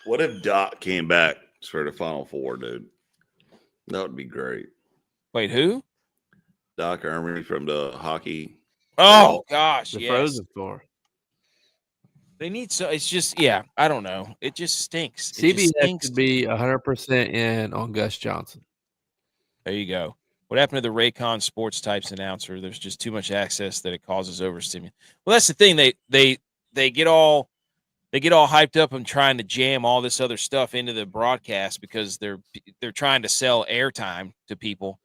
What if Doc came back for the Final Four, dude? That would be great. Wait, who? Doc Ermey from the hockey. Oh gosh, the yes. Frozen Four. They need so. It's just I don't know. It just stinks. CBS could be 100% in on Gus Johnson. There you go. What happened to the Raycon Sports Types announcer? There's just too much access that it causes overstimulation. Well, that's the thing. They get all hyped up and trying to jam all this other stuff into the broadcast because they're trying to sell airtime to people.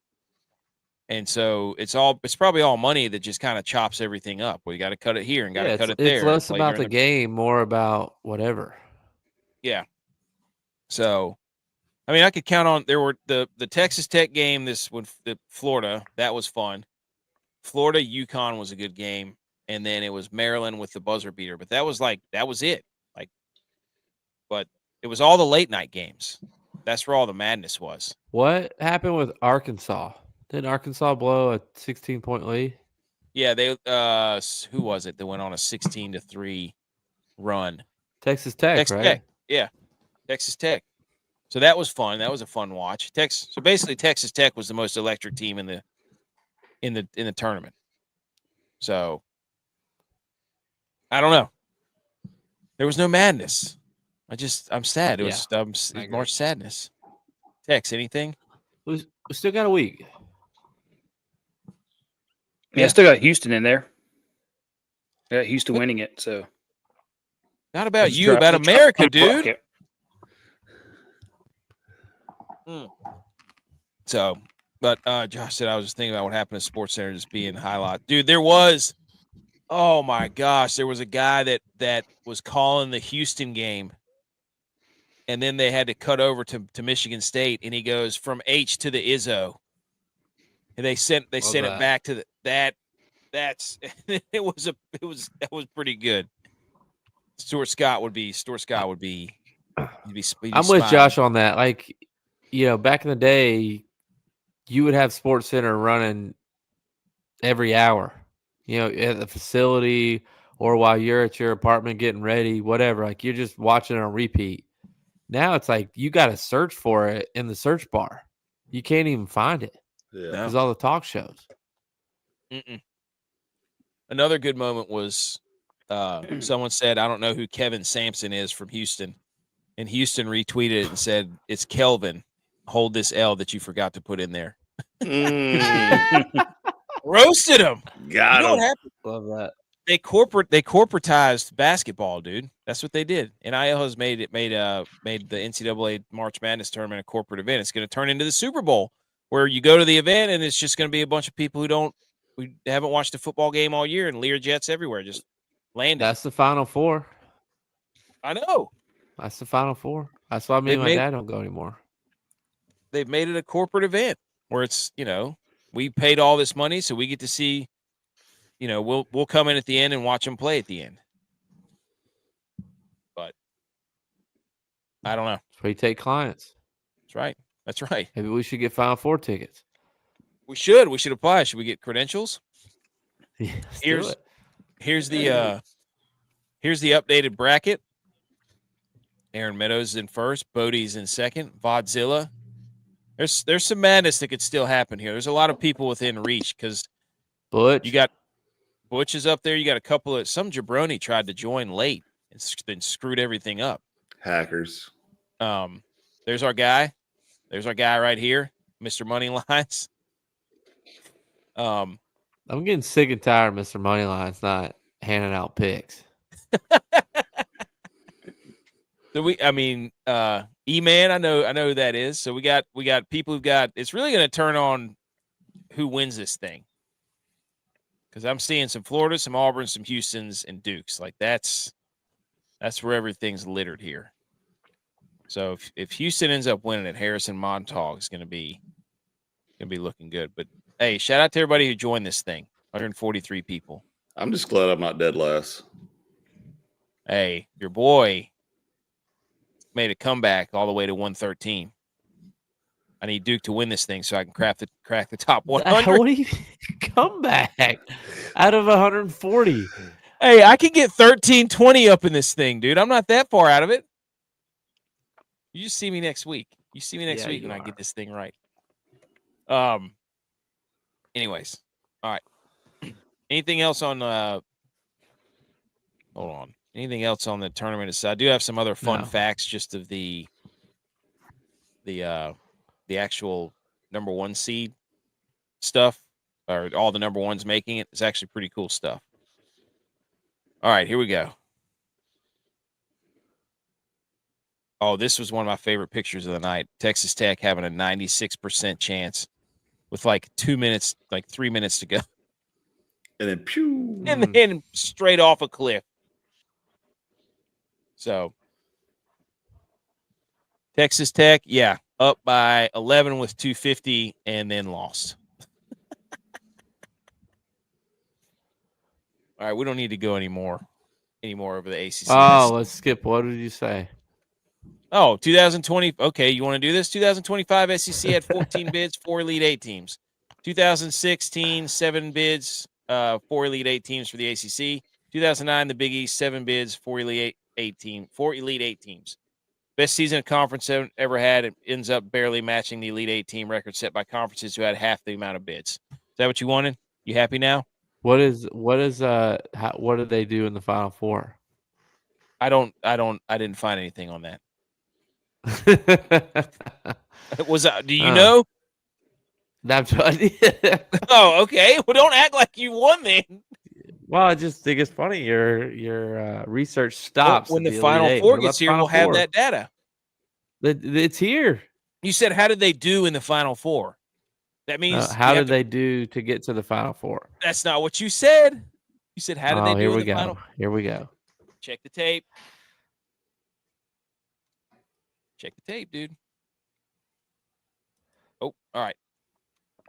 And so it's probably all money that just kind of chops everything up. Well, you got to cut it here and got to cut it there. It's less about the game, more about whatever. Yeah. So, I mean, I could count on there were the Texas Tech game the Florida, that was fun. Florida UConn was a good game, and then it was Maryland with the buzzer beater. But that was it. But it was all the late night games. That's where all the madness was. What happened with Arkansas? Didn't Arkansas blow a 16-point lead? Yeah, they who was it that went on a 16-3 run? Texas Tech, right? Tech. Yeah, Texas Tech. So that was fun. That was a fun watch. So basically, Texas Tech was the most electric team in the tournament. So I don't know. There was no madness. I'm sad. It was March sadness. Tex, anything? We still got a week. Yeah, I still got Houston in there. I got Houston winning it, so. Not about you, about America, dude. So, but Josh said I was just thinking about what happened to Sports Center just being highlight. Dude, there was, oh my gosh, there was a guy that was calling the Houston game, and then they had to cut over to Michigan State, and he goes from H to the Izzo, and they sent it back to that's that was pretty good. Stuart Scott would be he'd be I'm with Josh on that. Like, back in the day, you would have Sports Center running every hour, at the facility or while you're at your apartment getting ready, whatever. Like, you're just watching it on repeat. Now it's like you got to search for it in the search bar. You can't even find it because all the talk shows. Another good moment was someone said, I don't know who Kevin Sampson is from Houston. And Houston retweeted it and said, it's Kelvin. Hold this L that you forgot to put in there. Roasted him. Got him. What happened? Love that. They corporatized basketball, dude. That's what they did. NIL has made the NCAA March Madness tournament a corporate event. It's going to turn into the Super Bowl, where you go to the event and it's just going to be a bunch of people who haven't watched a football game all year, and Lear jets everywhere just landing. That's the Final Four. I know. That's the Final Four. That's why me and my dad don't go anymore. They've made it a corporate event where it's, we paid all this money, so we get to see, we'll come in at the end and watch them play at the end. But I don't know. That's where you take clients. That's right. Maybe we should get Final Four tickets. We should apply. Should we get credentials? Yeah, here's the updated bracket. Aaron Meadows is in first, Bodie's in second, Vodzilla. There's some madness that could still happen here. There's a lot of people within reach because you got Butch is up there. You got a couple of some jabroni tried to join late and then screwed everything up. Hackers. There's our guy. There's our guy right here, Mr. Moneylines. I'm getting sick and tired of Mr. Moneyline's not handing out picks. So E-Man, I know who that is. So we got people who've got. It's really going to turn on who wins this thing, because I'm seeing some Florida, some Auburn, some Houstons, and Dukes. Like that's where everything's littered here. So if Houston ends up winning it, Harrison Montauk is going to be looking good. But hey, shout out to everybody who joined this thing. 143 people. I'm just glad I'm not dead last. Hey, your boy made a comeback all the way to 113. I need Duke to win this thing so I can crack the top 100. What do you come back out of 140? Hey, I can get 13-20 up in this thing, dude. I'm not that far out of it. You just see me next week. You see me next week when I get this thing right. Anyways, all right. Anything else on? Hold on. Anything else on the tournament side? I do have some other fun facts just of the actual number one seed stuff, or all the number ones making it. It's actually pretty cool stuff. All right, here we go. Oh, this was one of my favorite pictures of the night. Texas Tech having a 96% chance with like 3 minutes to go. And then pew. And then straight off a cliff. So Texas Tech, up by 11 with 250 and then lost. All right, we don't need to go anymore over the ACC. Oh, let's skip. What did you say? Oh, 2020. Okay, you want to do this? 2025 SEC had 14 bids, 4 Elite 8 teams. 2016, 7 bids, 4 Elite 8 teams for the ACC. 2009, the Big East, 7 bids, 4 Elite 8 teams. Best season a conference ever had. It ends up barely matching the Elite 8 team record set by conferences who had half the amount of bids. Is that what you wanted? You happy now? What did they do in the Final Four? I didn't find anything on that. Do you know? That's what I did. Oh, okay. Well, don't act like you won then. Well, I just think it's funny. Your research stops when the Final Four gets here. We'll have that data. It's here. You said, how did they do in the Final Four? That means how did they do to get to the Final Four? That's not what you said. You said, how did they do here in we the go. Final? Here we go. Check the tape. Check the tape, dude. Oh, all right.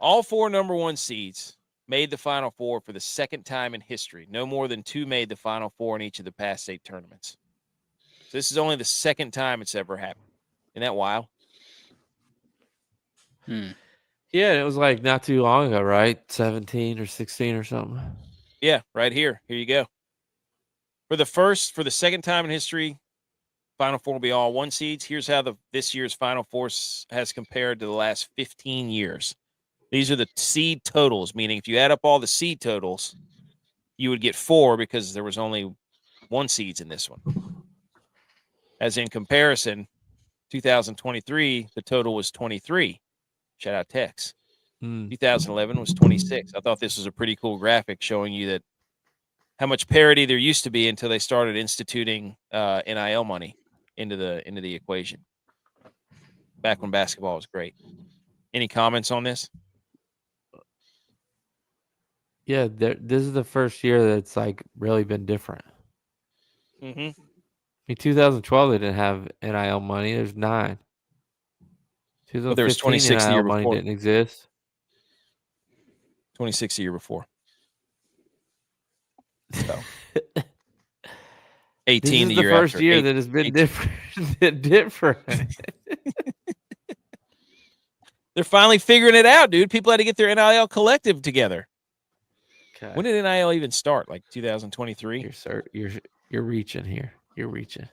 All 4 number 1 seeds made the Final Four for the second time in history. No more than 2 made the Final Four in each of the past 8 tournaments. So this is only the second time it's ever happened. Isn't that wild? Yeah, it was like not too long ago, right? 17 or 16 or something. Yeah, right here. Here you go. For the second time in history, Final Four will be all 1 seeds. Here's how this year's Final Four has compared to the last 15 years. These are the seed totals, meaning if you add up all the seed totals, you would get 4 because there was only 1 seeds in this one. As in comparison, 2023, the total was 23. Shout out Tex. 2011 was 26. I thought this was a pretty cool graphic showing you that how much parity there used to be until they started instituting NIL money into the equation. Back when basketball was great. Any comments on this? Yeah, this is the first year that's like really been different. Mm-hmm. In 2012, they didn't have NIL money. There's 9. 2015, there was 26 the year NIL money before. didn't exist. 26 the year before. So 18 this is the the year first after. year that has been different. They're finally figuring it out, dude. People had to get their NIL collective together. Okay. When did NIL even start? Like 2023? You're reaching here. You're reaching.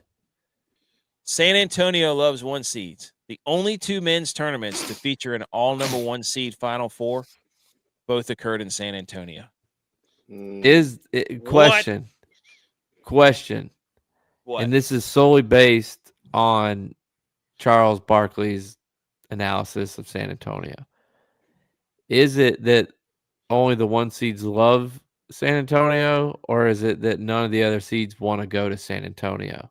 San Antonio loves 1 seeds. The only 2 men's tournaments to feature an all number 1 seed Final Four both occurred in San Antonio. Question. What? And this is solely based on Charles Barkley's analysis of San Antonio. Is it that only the 1 seeds love San Antonio, or is it that none of the other seeds want to go to San Antonio?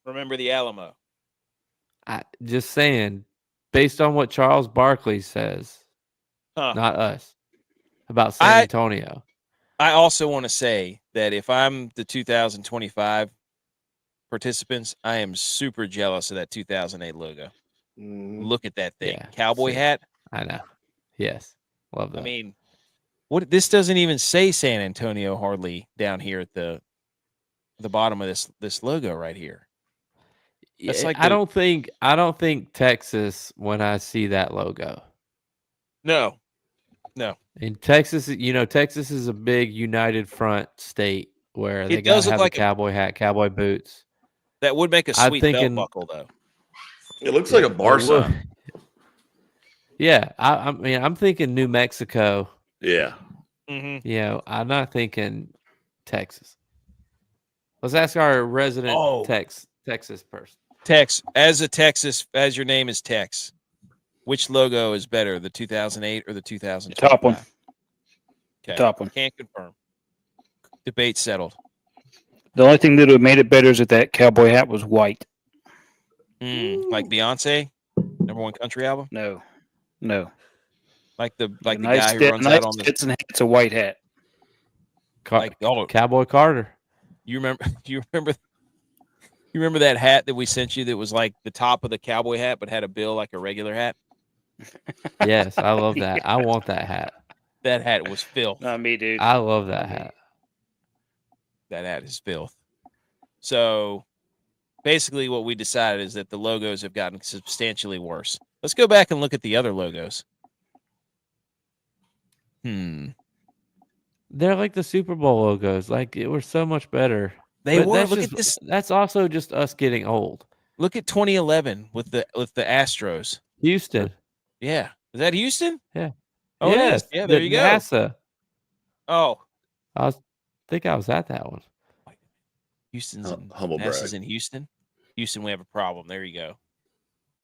Remember the Alamo. Just saying, based on what Charles Barkley says, not us, about San Antonio. I also want to say that if I'm the 2025 participants, I am super jealous of that 2008 logo. Look at that thing. Yeah, Cowboy hat. I know. Yes. Love that. I mean, this doesn't even say San Antonio hardly down here at the bottom of this logo right here. That's like I don't think Texas when I see that logo. No. In Texas, Texas is a big united front state where they got to have a cowboy hat, cowboy boots. That would make a sweet belt buckle, though. It looks like a bar sign. Yeah, I mean, I'm thinking New Mexico. Yeah. Mm-hmm. I'm not thinking Texas. Let's ask our resident Texas person. As your name is Tex, which logo is better, the 2008 or the 2005? The top one. Okay. Top one. Can't confirm. Debate settled. The only thing that would have made it better is that cowboy hat was white. Like Beyonce, #1 country album? No. Like the guy who runs out on the Stetson hat's a white hat. Cowboy Carter. You remember that hat that we sent you that was like the top of the cowboy hat but had a bill like a regular hat? Yes, I love that. I want that hat. That hat was filth. Not me, dude. I love that hat. That hat is filth. So basically what we decided is that the logos have gotten substantially worse. Let's go back and look at the other logos. They're like the Super Bowl logos. Like, it was so much better. They were. Look at this. That's also just us getting old. Look at 2011 with the Astros. Houston. Yeah. Is that Houston? Yeah. Oh, yes. Yeah, there you go. NASA. Oh. I think I was at that one. Houston's humble NASA's in Houston. Houston, we have a problem. There you go.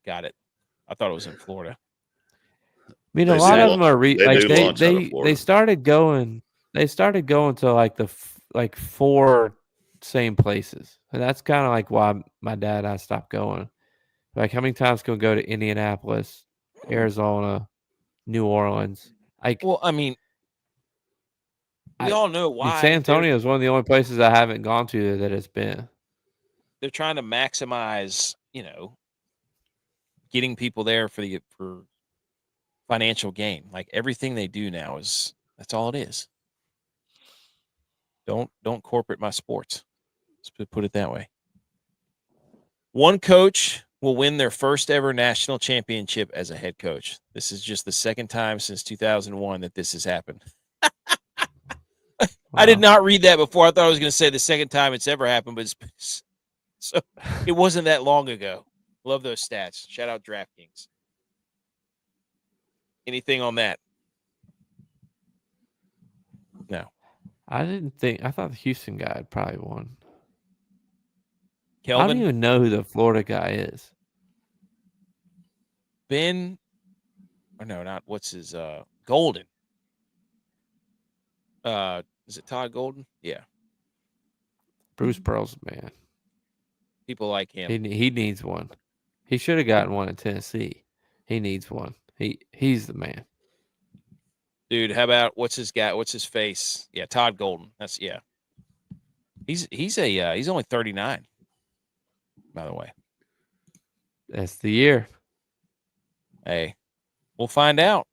Got it. I thought it was in Florida. I mean, a lot of them are they started going to like the 4 same places. And that's kind of like why my dad and I stopped going. Like, how many times can we go to Indianapolis, Arizona, New Orleans? Well, I mean, we all know why. San Antonio is one of the only places I haven't gone to that it's been. They're trying to maximize, getting people there for financial gain. Like everything they do now that's all it is. Don't corporate my sports. Let's put it that way. One coach will win their first ever national championship as a head coach. This is just the second time since 2001 that this has happened. Wow. I did not read that before. I thought I was going to say the second time it's ever happened, but so it wasn't that long ago. Love those stats. Shout out DraftKings. Anything on that? No. I thought the Houston guy had probably won. Kelvin? I don't even know who the Florida guy is. Ben, or no, not what's his Golden. Is it Todd Golden? Yeah. Bruce Pearl's man. People like him. He needs one. He should have gotten one in Tennessee. He needs one. He's the man. Dude, how about what's his face? Yeah, Todd Golden. He's only 39. By the way. That's the year. Hey, we'll find out.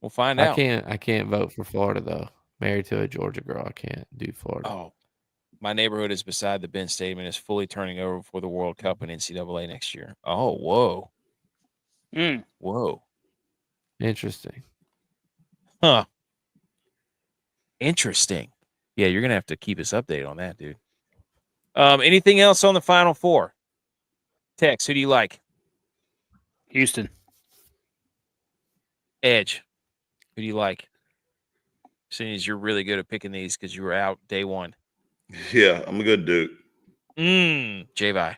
I can't vote for Florida though. Married to a Georgia girl, I can't do Florida. Oh, my neighborhood is beside the Ben Stadium and is fully turning over for the World Cup and NCAA next year. Oh, whoa. Whoa. Interesting. Huh. Interesting. Yeah, you're gonna have to keep us updated on that, dude. Anything else on the Final Four? Tex, who do you like? Houston. Edge, who do you like? Seeing as you're really good at picking these because you were out day one. Yeah, I'm a good Duke. G.U.Y.S.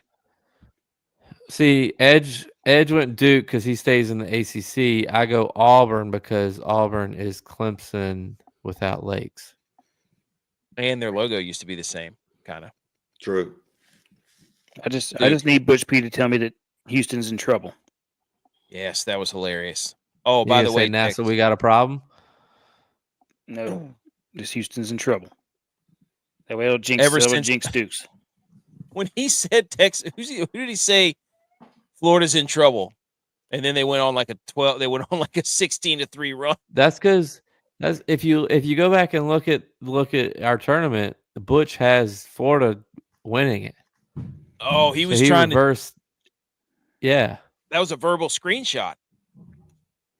See, Edge went Duke because he stays in the ACC. I go Auburn because Auburn is Clemson without Lakes. And their logo used to be the same, kind of. True. I just need Butch P to tell me that Houston's in trouble. Yes, that was hilarious. Oh, by the way, NASA, we got a problem? No, just Houston's in trouble. That way it'll jinx Dukes. When he said Texas, who did he say Florida's in trouble? And then they went on like a 16-3 run. That's because if you go back and look at our tournament, Butch has Florida winning it. Oh, he trying to reverse. Yeah. That was a verbal screenshot.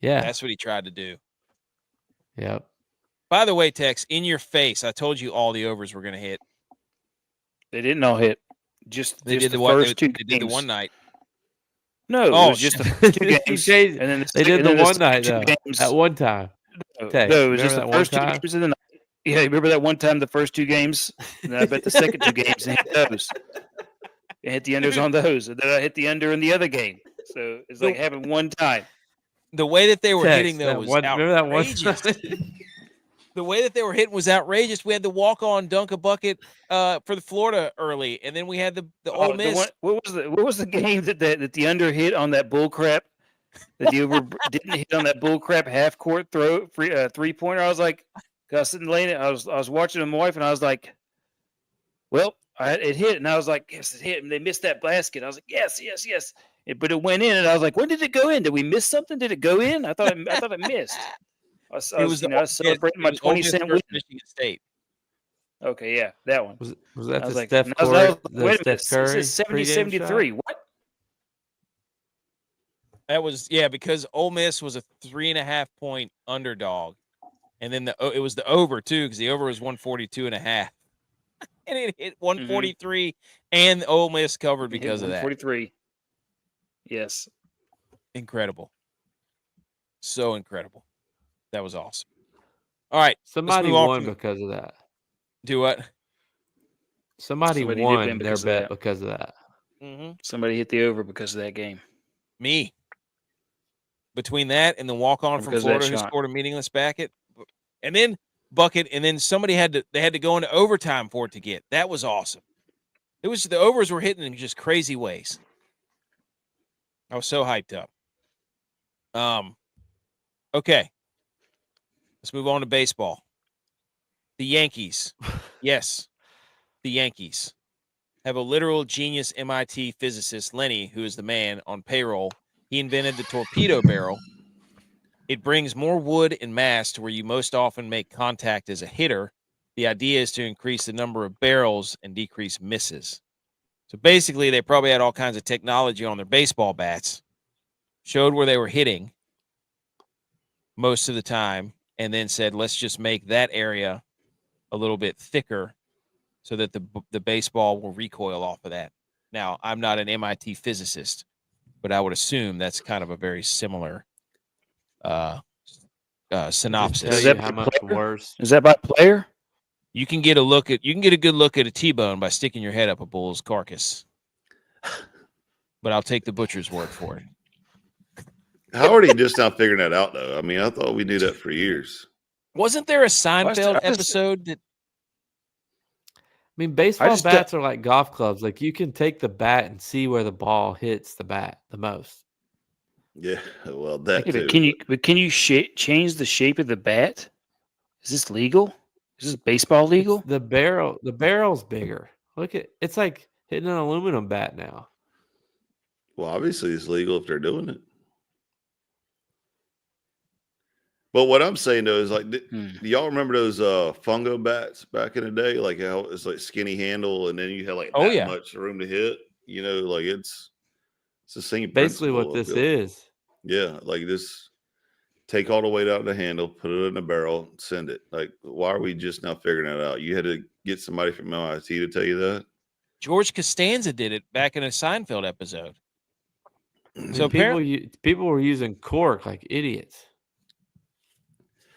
Yeah. That's what he tried to do. Yep. By the way, Tex, in your face, I told you all the overs were going to hit. They didn't all hit. They did the one night. No, it was just the first two games. And then they did the one night, though, at one time. No, it was just the first two games of the night. Yeah, remember that one time, the first two games? And I bet the second two games and hit those. I hit the unders on those. And then I hit the under in the other game. So it's like having one time. The way that they were hitting those was outrageous. The way that they were hitting was outrageous. We had the walk-on dunk a bucket for the Florida early, and then we had the Ole Miss. What was the game that the under hit on that bull crap? That the over didn't hit on that bull crap half court three pointer. I was like, I was sitting laying it. I was watching my wife, and I was like, well, it hit, and I was like, yes, it hit. And they missed that basket. I was like, yes. But it went in, and I was like, when did it go in? Did we miss something? Did it go in? I thought it missed. I was celebrating my 20-cent win. Michigan State. Okay, yeah, that one. Was that the Steph Curry? Wait a minute, it says 70-73. What? That was, because Ole Miss was a 3.5-point underdog. And then it was the over, too, because the over was 142.5. And it hit 143, and Ole Miss covered because of that. 143. Yes. Incredible. So incredible. That was awesome. All right. Somebody won because of that. Do what? Somebody won their bet because of that. Mm-hmm. Somebody hit the over because of that game. Me. Between that and the walk-on from Florida who scored a meaningless basket. And then bucket, and then they had to go into overtime for it to get. That was awesome. It was the overs were hitting in just crazy ways. I was so hyped up. Okay. Let's move on to baseball. The Yankees. Yes. The Yankees have a literal genius MIT physicist, Lenny, who is the man on payroll. He invented the torpedo barrel. It brings more wood and mass to where you most often make contact as a hitter. The idea is to increase the number of barrels and decrease misses. So basically, they probably had all kinds of technology on their baseball bats, showed where they were hitting most of the time, and then said, let's just make that area a little bit thicker so that the baseball will recoil off of that. Now, I'm not an MIT physicist, but I would assume that's kind of a very similar synopsis. Is that how much worse? Is that by player? You can get a good look at a T-bone by sticking your head up a bull's carcass. But I'll take the butcher's word for it. How are you just now figuring that out, though? I mean, I thought we knew that for years. Wasn't there a Seinfeld episode that? I mean, baseball bats are like golf clubs. Like you can take the bat and see where the ball hits the bat the most. Yeah, well, that too. Can you change the shape of the bat? Is this legal? Is this baseball legal? The barrel's bigger. Look at it's like hitting an aluminum bat now. Well, obviously it's legal if they're doing it. But what I'm saying though is like, do y'all remember those fungo bats back in the day? Like how it's like skinny handle, and then you had like much room to hit. You know, like it's the same. Basically, what this is. Yeah, like this. Take all the weight out of the handle, put it in the barrel, send it. Like, why are we just now figuring that out? You had to get somebody from MIT to tell you that. George Costanza did it back in a Seinfeld episode. So people were using cork like idiots.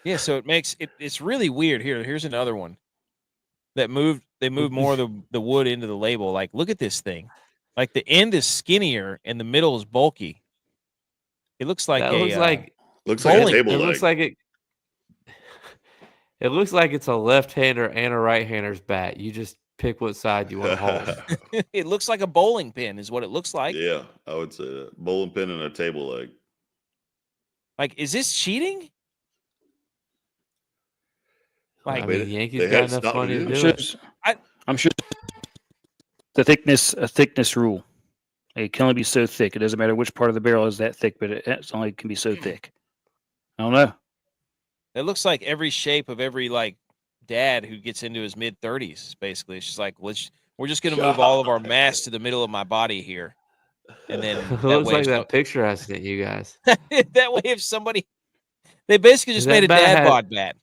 Yeah, so it's really weird. Here's another one that they moved more of the wood into the label. Like, look at this thing. Like the end is skinnier and the middle is bulky. It looks like looks like a table leg. It looks like it. It looks like it's a left-hander and a right-hander's bat. You just pick what side you want to hold. It looks like a bowling pin is what it looks like. Yeah, I would say that. Bowling pin and a table leg. Like, is this cheating? Like, I mean, the Yankees got enough money to do it. I'm sure a thickness rule. It can only be so thick. It doesn't matter which part of the barrel is that thick, but it only can be so thick. I don't know. It looks like every shape of every like dad who gets into his mid-30s. Basically, it's just like we're just going to move all of our mass to the middle of my body here, and then it looks like that picture I sent you guys. That way, if somebody, they basically just made a dad bod bat.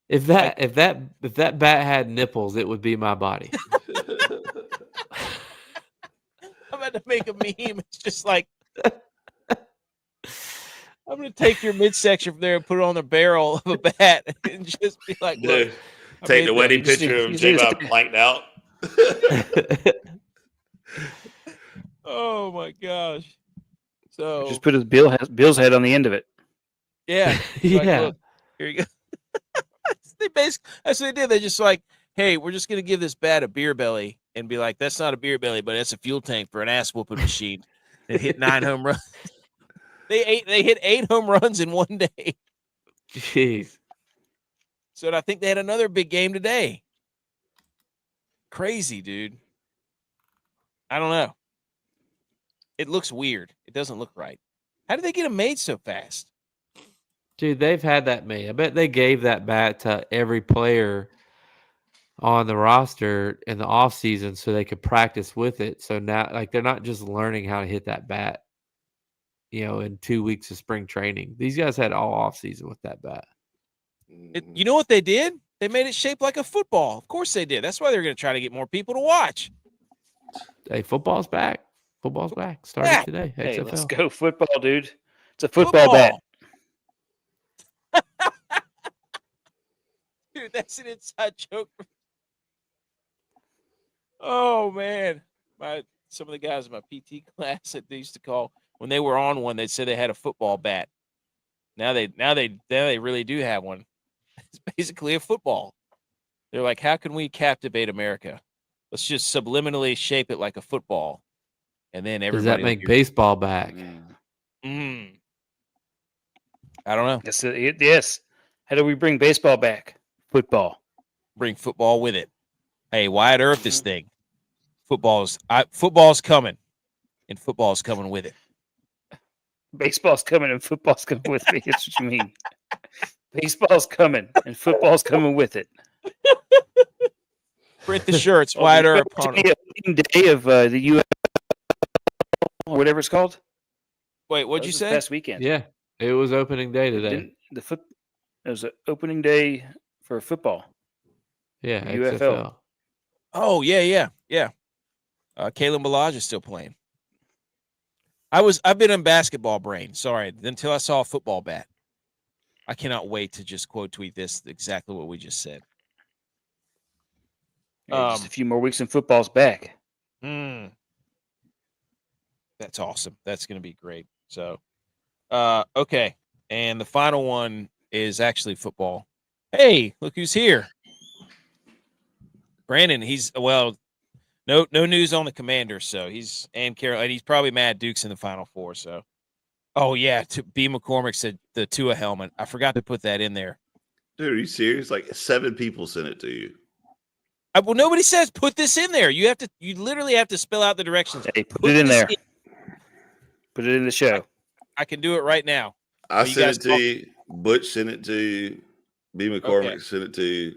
If that bat had nipples, it would be my body. I'm about to make a meme. It's just like I'm going to take your midsection from there and put it on the barrel of a bat and just be like, look. Take the wedding picture of J.U.Y.S planked out. Oh, my gosh. So just put his Bill's head on the end of it. Yeah. Yeah. Look, here you go. That's what they did. They just like, hey, we're just going to give this bat a beer belly and be like, that's not a beer belly, but that's a fuel tank for an ass whooping machine. They hit 9 home runs. They hit 8 home runs in one day. Jeez. So I think they had another big game today. Crazy, dude. I don't know. It looks weird. It doesn't look right. How did they get them made so fast? Dude, they've had that made. I bet they gave that bat to every player on the roster in the offseason so they could practice with it. So now, like, they're not just learning how to hit that bat, in 2 weeks of spring training. These guys had all offseason with that bat. You know what they did? They made it shaped like a football. Of course they did. That's why they're going to try to get more people to watch. Hey, football's back. Football's back. Started today. Hey, XFL. let's go football, dude. It's a football bat. Dude, that's an inside joke. Oh, man. Some of the guys in my PT class that they used to call, when they were on one, they'd say they had a football bat. Now they really do have one. It's basically a football. They're like, how can we captivate America? Let's just subliminally shape it like a football, and then everybody. Does that make baseball back? I don't know. Yes. How do we bring baseball back? Football. Bring football with it. Hey, Wyatt Earth this thing. Football's coming, and football's coming with it. Baseball's coming and football's coming with it. That's what you mean. Baseball's coming and football's coming with it. Print the shirts. Wyatt Earth. Day of the U.S. whatever it's called. Wait, what'd you say? Past weekend. Yeah, it was opening day today. It was an opening day for football. Yeah, UFL. XFL. Oh, yeah. Kalen Balaj is still playing. I've been in basketball brain. Sorry, until I saw a football bat. I cannot wait to just quote tweet this exactly what we just said. Just a few more weeks and football's back. That's awesome. That's going to be great. So, okay. And the final one is actually football. Hey, look who's here. Brandon, no news on the Commanders, so he's probably mad Duke's in the Final Four, so. Oh, yeah, B. McCormick said the Tua helmet. I forgot to put that in there. Dude, are you serious? Like 7 people sent it to you. Well, nobody says put this in there. You literally have to spell out the directions. Hey, put it in there. Put it in the show. I can do it right now. I sent it to you. Butch sent it to you. B. McCormick sent it to you.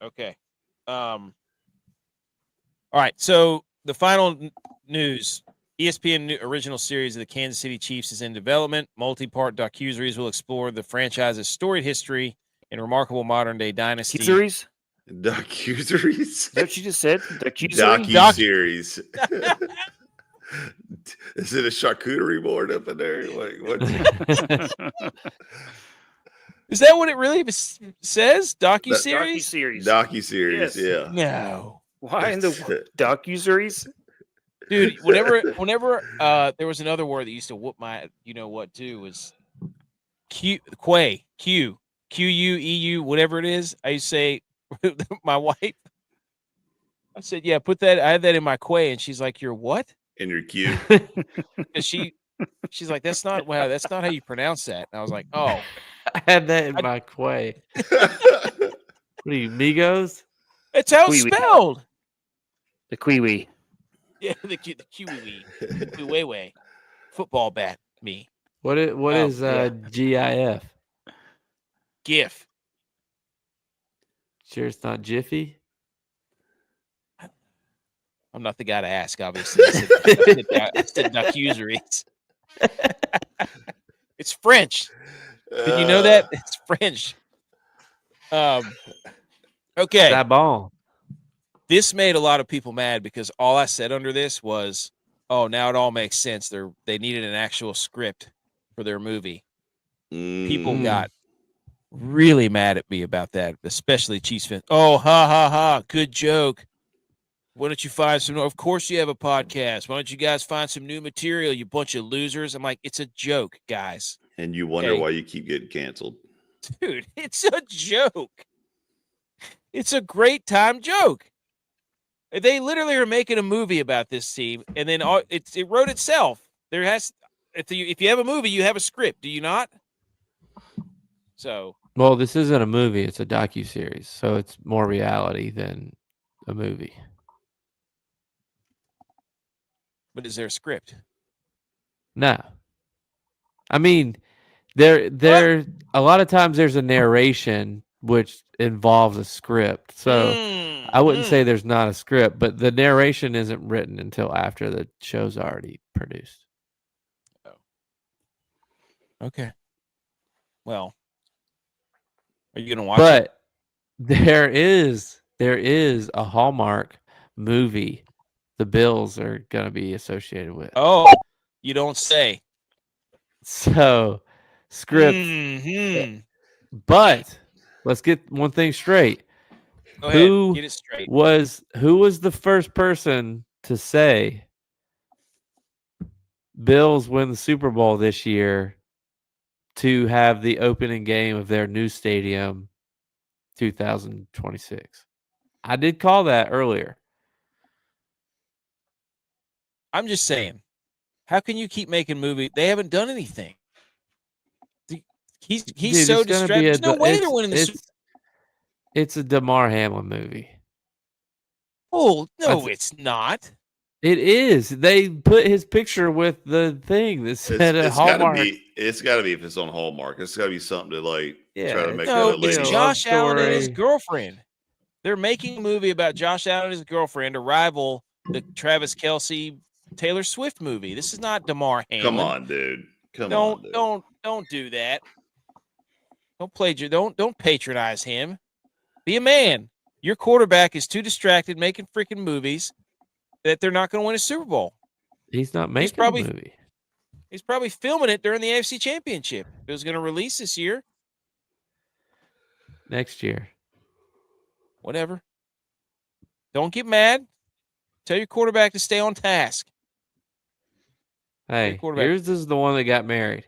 Okay. All right. So the final news: ESPN original series of the Kansas City Chiefs is in development. Multi-part docuseries will explore the franchise's storied history and remarkable modern-day dynasty. Docuseries? Is that what you just said? Docu-series. Is it a charcuterie board up in there? Like, what? Is that what it really says? Docu-series? Docu-series, yes. Yeah. No. Why in the docu-series? Dude, whenever there was another word that used to whoop my what too was Q-U-E-U, whatever it is. I used to say my wife. I said, yeah, put that. I had that in my quay, and she's like, "You're what?" In your Q. She's like, that's not how you pronounce that. And I was like, oh, I had that in my quay. What are you, Migos? It's how it's spelled. The Kiwi. Yeah, the Kiwi. Kiwi. Football bat. Me. What is GIF? GIF. Sure, it's not Jiffy. I'm not the guy to ask, obviously. I said docuseries. It's French. Did you know that? It's French. Okay. That ball. This made a lot of people mad because all I said under this was, oh, now it all makes sense. They needed an actual script for their movie. People got really mad at me about that, especially Chiefs fans. Oh, ha, ha, ha. Good joke. Why don't you find some? Of course you have a podcast. Why don't you guys find some new material, you bunch of losers? I'm like, it's a joke, guys. And you wonder why you keep getting canceled. Dude, it's a joke. It's a great time joke. They literally are making a movie about this team, and then it wrote itself. If you have a movie, you have a script. Do you not? So. Well, this isn't a movie. It's a docuseries, so it's more reality than a movie. But is there a script? No. I mean, there a lot of times there's a narration which involves a script. So I wouldn't say there's not a script, but the narration isn't written until after the show's already produced. Oh. Okay. Well, are you going to watch it? But there is a Hallmark movie the Bills are going to be associated with. Oh, you don't say. So, script. But let's get one thing straight. Go ahead. Get it straight. Who was the first person to say Bills win the Super Bowl this year to have the opening game of their new stadium 2026. I did call that earlier. I'm just saying, how can you keep making movies? They haven't done anything. He's Dude, so distracted. There's no way they're winning the Super Bowl. It's a Damar Hamlin movie. Oh, no, it's not. It is. They put his picture with the thing that said Hallmark. It's got to be if it's on Hallmark. It's got to be something to try to make it's Josh Allen and his girlfriend. They're making a movie about Josh Allen and his girlfriend to rival the Travis Kelce Taylor Swift movie. This is not Damar Hamlin. Come on, dude. Don't do that. Don't patronize him. Be a man. Your quarterback is too distracted making freaking movies that they're not going to win a Super Bowl. He's not making a movie. He's probably filming it during the AFC Championship. It was going to release this year. Next year. Whatever. Don't get mad. Tell your quarterback to stay on task. Hey, yours is the one that got married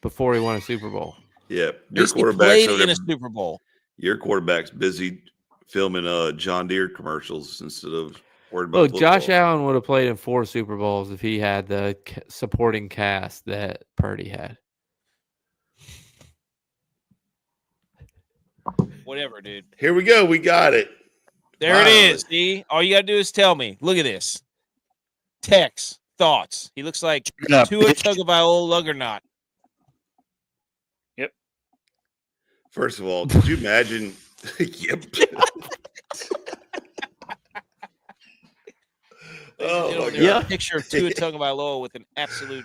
before he won a Super Bowl. Yeah, your quarterback's played in a Super Bowl. Your quarterback's busy filming John Deere commercials instead of worried about football. Josh Allen would have played in 4 Super Bowls if he had the supporting cast that Purdy had. Whatever, dude. Here we go. We got it. There it is. See, all you got to do is tell me. Look at this. Text thoughts. He looks like Tua Tagovailoa Luggernot. Yep. First of all, could you imagine? Yep. A picture of Tua Tagovailoa with an absolute.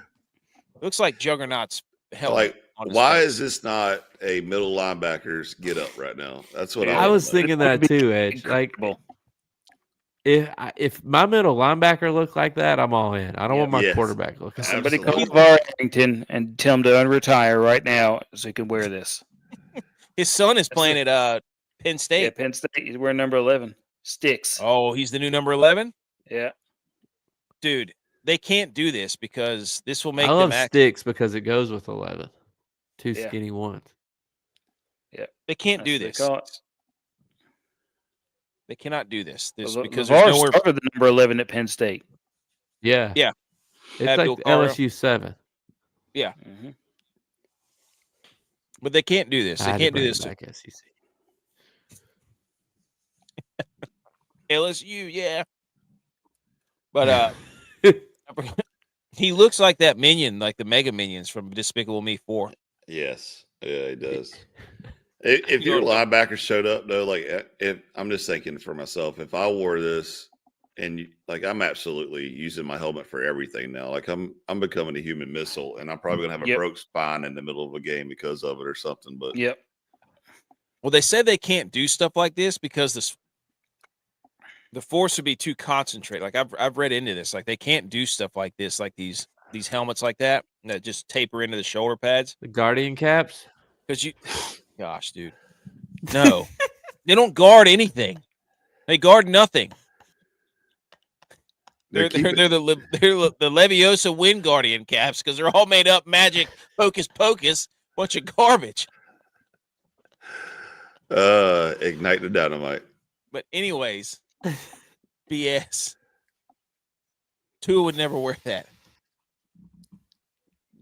Looks like Juggernaut's helmet. Why is this not a middle linebacker's get up right now? That's what I was thinking that too, Edge. Incredible. Like, if my middle linebacker looked like that, I'm all in. I don't want my quarterback looking. Somebody call Arrington and tell him to unretire right now so he can wear this. His son is playing at Penn State. Yeah, Penn State. He's wearing number 11. Sticks. Oh, he's the new number 11? Yeah. Dude, they can't do this because this will make I love Sticks because it goes with 11. 2 skinny ones. Yeah. They can't do this. They cannot do this. Because there's nowhere started the number 11 at Penn State. Yeah. Yeah. It's like LSU 7. Yeah. Mm-hmm. But they can't do this. They can't do this. LSU, yeah. But he looks like that minion, like the Mega Minions from Despicable Me 4. Yes. Yeah, he does. If your linebacker showed up, though, if I'm just thinking for myself, if I wore this and I'm absolutely using my helmet for everything now. Like I'm becoming a human missile, and I'm probably gonna have a broke spine in the middle of a game because of it or something. But well, they said they can't do stuff like this because the force would be too concentrated. Like I've read into this. Like they can't do stuff like this, like these helmets like that just taper into the shoulder pads. The Guardian caps. Because gosh, dude, no, they don't guard anything. They guard nothing. They're the Leviosa Wind Guardian caps because they're all made up magic, hocus pocus, bunch of garbage. Ignite the dynamite. But anyways, BS. Tua would never wear that.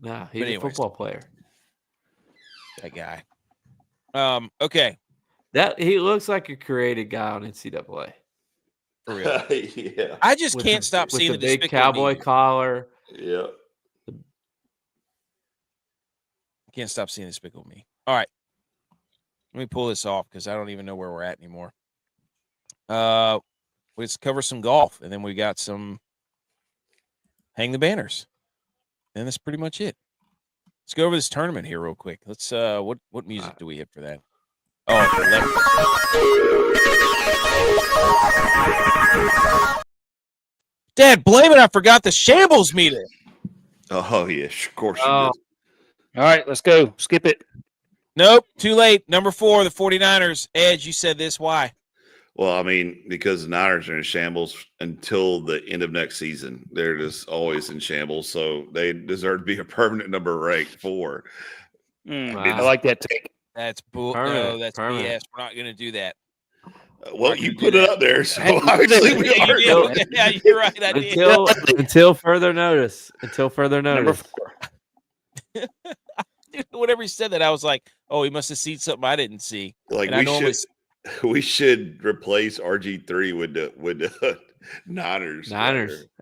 Nah, he's a football player. That guy. Okay. That he looks like a created guy on NCAA. For real. Yeah. I just can't stop seeing the big cowboy collar. Yeah. Can't stop seeing Despicable Me. All right. Let me pull this off because I don't even know where we're at anymore. Let's cover some golf, and then we got some hang the banners. And that's pretty much it. Let's go over this tournament here real quick. Let's what music do we hit for that? Oh, Dad, blame it. I forgot the shambles meter. Oh, yeah, of course you did. All right, let's go. Skip it. Nope, too late. Number 4, the 49ers. Edge, you said this. Why? Well, I mean, because the Niners are in shambles until the end of next season. They're just always in shambles, so they deserve to be a permanent number ranked 4. Wow. I like that take. That's bull. No, that's BS. We're not going to do that. Well, you put it up there, so obviously we are. Yeah, you're right. I did. Until further notice. Until further notice. Dude, whenever he said that, I was like, "Oh, he must have seen something I didn't see." Like we should replace RG3 with the Niners.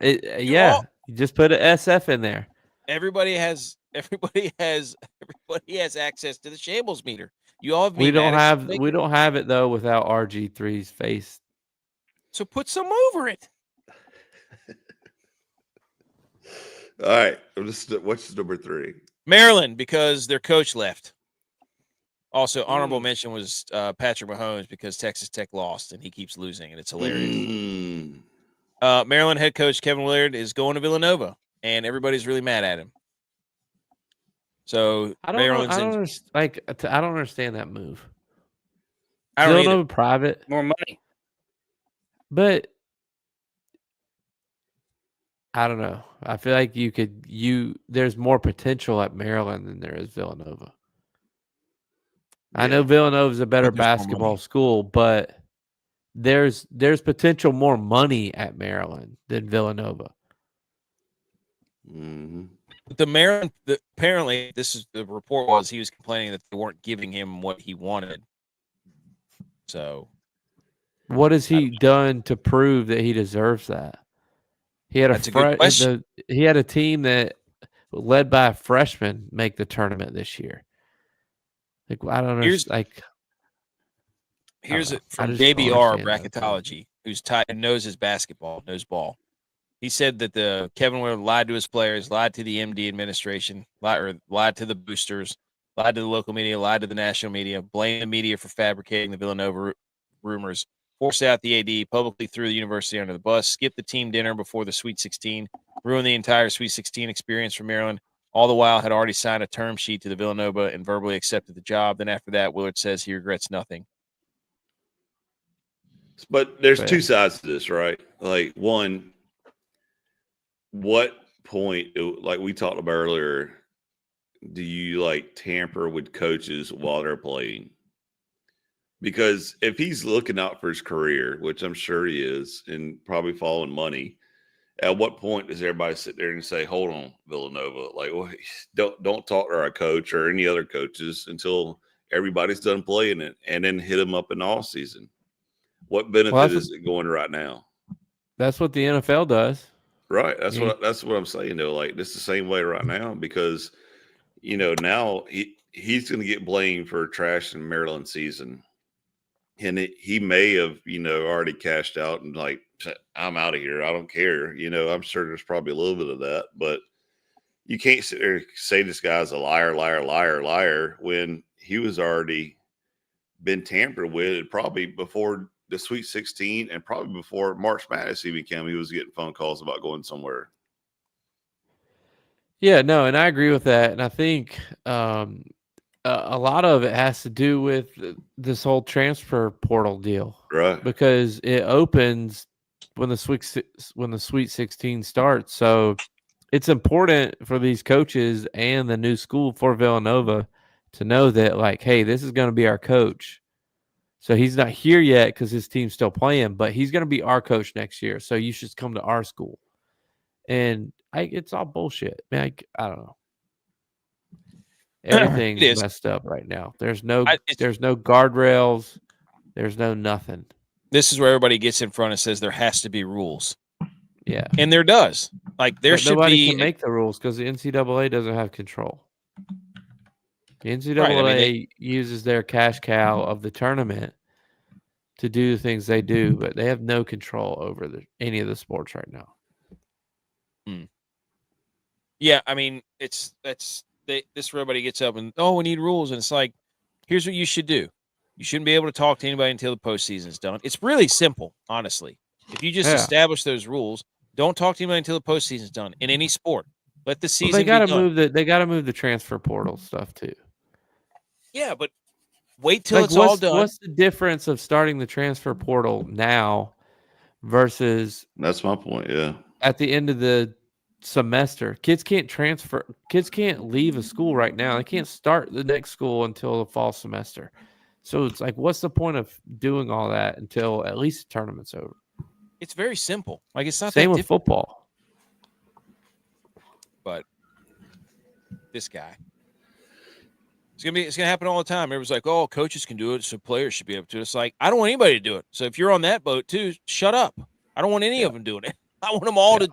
Yeah, you just put an SF in there. Everybody has access to the shambles meter. You all have we don't have it though without RG3's face. So put some over it. All right. What's number 3? Maryland, because their coach left. Also, honorable mention was Patrick Mahomes because Texas Tech lost and he keeps losing and it's hilarious. Maryland head coach Kevin Willard is going to Villanova and everybody's really mad at him. So I don't understand that move. I don't Villanova private, more money, but I don't know. I feel like there's more potential at Maryland than there is Villanova. Yeah. I know Villanova is a better basketball school, but there's potential more money at Maryland than Villanova. Mm-hmm. The Maryland, apparently, this is the report was he was complaining that they weren't giving him what he wanted. So, what has he done to prove that he deserves that? He had he had a team that led by a freshman make the tournament this year. Like I don't know. Here's it from JBR Bracketology, who's tight and knows his basketball, knows ball. He said that the Kevin Willard lied to his players, lied to the MD administration, lied to the boosters, lied to the local media, lied to the national media, blamed the media for fabricating the Villanova rumors, forced out the AD, publicly threw the university under the bus, skipped the team dinner before the Sweet 16, ruined the entire Sweet 16 experience for Maryland. All the while had already signed a term sheet to the Villanova and verbally accepted the job. Then after that, Willard says he regrets nothing. But there's two sides to this, right? Like one, what point, like we talked about earlier, do you like tamper with coaches while they're playing? Because if he's looking out for his career, which I'm sure he is, and probably following money, at what point does everybody sit there and say, "Hold on, Villanova, like don't talk to our coach or any other coaches until everybody's done playing it, and then hit them up in the off season"? What benefit is it going right now? That's what the NFL does. Right. That's what I'm saying though. Like this is the same way right now because now he's going to get blamed for trash in Maryland season. And he may have, already cashed out and like, I'm out of here. I don't care. I'm sure there's probably a little bit of that, but you can't sit there and say this guy's a liar, liar, liar, liar when he was already been tampered with probably before the Sweet 16 and probably before March Madness he was getting phone calls about going somewhere. Yeah, no, and I agree with that. And I think a lot of it has to do with this whole transfer portal deal, right? Because it opens when the Sweet 16 starts. So it's important for these coaches and the new school for Villanova to know that, like, hey, this is going to be our coach. So he's not here yet because his team's still playing, but he's going to be our coach next year. So you should come to our school. And it's all bullshit, man. I don't know. Everything's messed up right now. There's no guardrails. There's no nothing. This is where everybody gets in front and says there has to be rules. Yeah, and there does. Like nobody can make the rules because the NCAA doesn't have control. The NCAA uses their cash cow of the tournament to do the things they do, but they have no control over any of the sports right now. Yeah, I mean, this everybody gets up and, we need rules. And it's like, here's what you should do. You shouldn't be able to talk to anybody until the postseason is done. It's really simple, honestly. If you just establish those rules, don't talk to anybody until the postseason is done in any sport. Let the season they gotta move the transfer portal stuff too. Yeah, but wait till it's all done. What's the difference of starting the transfer portal now versus that's my point, yeah. At the end of the semester. Kids can't transfer. Kids can't leave a school right now. They can't start the next school until the fall semester. So it's like, what's the point of doing all that until at least the tournament's over? It's very simple. Like, it's not same that with football. But this guy, it's gonna happen all the time. Everyone's like, "Oh, coaches can do it, so players should be able to." It's like, I don't want anybody to do it. So if you're on that boat too, shut up. I don't want any of them doing it. I want them all to.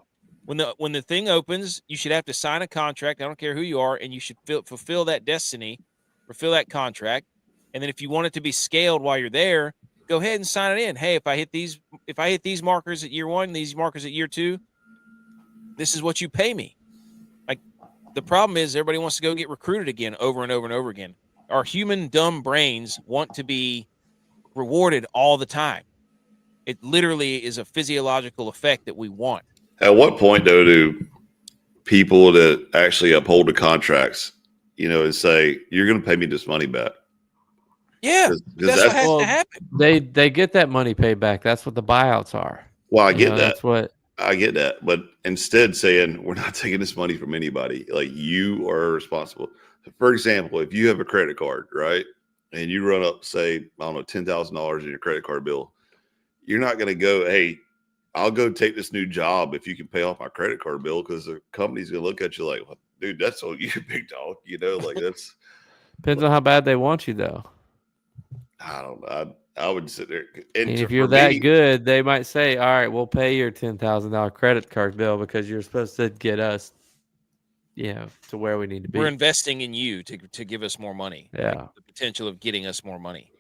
When the thing opens, you should have to sign a contract. I don't care who you are, and you should fulfill that destiny, fulfill that contract. And then if you want it to be scaled while you're there, go ahead and sign it in. Hey, if I hit these markers at year 1, these markers at year 2, this is what you pay me. Like, the problem is everybody wants to go get recruited again over and over and over again. Our human dumb brains want to be rewarded all the time. It literally is a physiological effect that we want. At what point, though, do people that actually uphold the contracts, and say, you're going to pay me this money back? Yeah, that's what has to happen. They get that money paid back. That's what the buyouts are. Well, I get that. That's what I get that. But instead saying, we're not taking this money from anybody. Like, you are responsible. For example, if you have a credit card, right, and you run up, say, I don't know, $10,000 in your credit card bill, you're not going to go, hey, I'll go take this new job if you can pay off my credit card bill, because the company's going to look at you like, well, dude, that's on you, big dog. Like, that's depends on how bad they want you, though. I don't know. I would sit there. And if you're that good, they might say, all right, we'll pay your $10,000 credit card bill because you're supposed to get us, to where we need to be. We're investing in you to give us more money. Yeah. Like, the potential of getting us more money.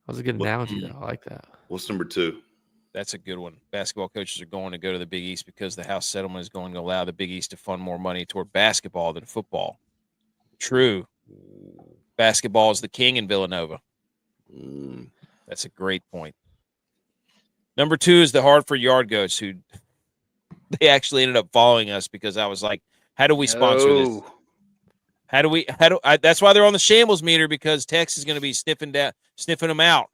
That was a good analogy, though. I like that. What's number 2? That's a good one. Basketball coaches are going to go to the Big East because the House settlement is going to allow the Big East to fund more money toward basketball than football. True. Basketball is the king in Villanova. That's a great point. Number 2 is the Hartford Yard Goats, who they actually ended up following us because I was like, how do we sponsor this? That's why they're on the shambles meter, because Tex is going to be sniffing them out.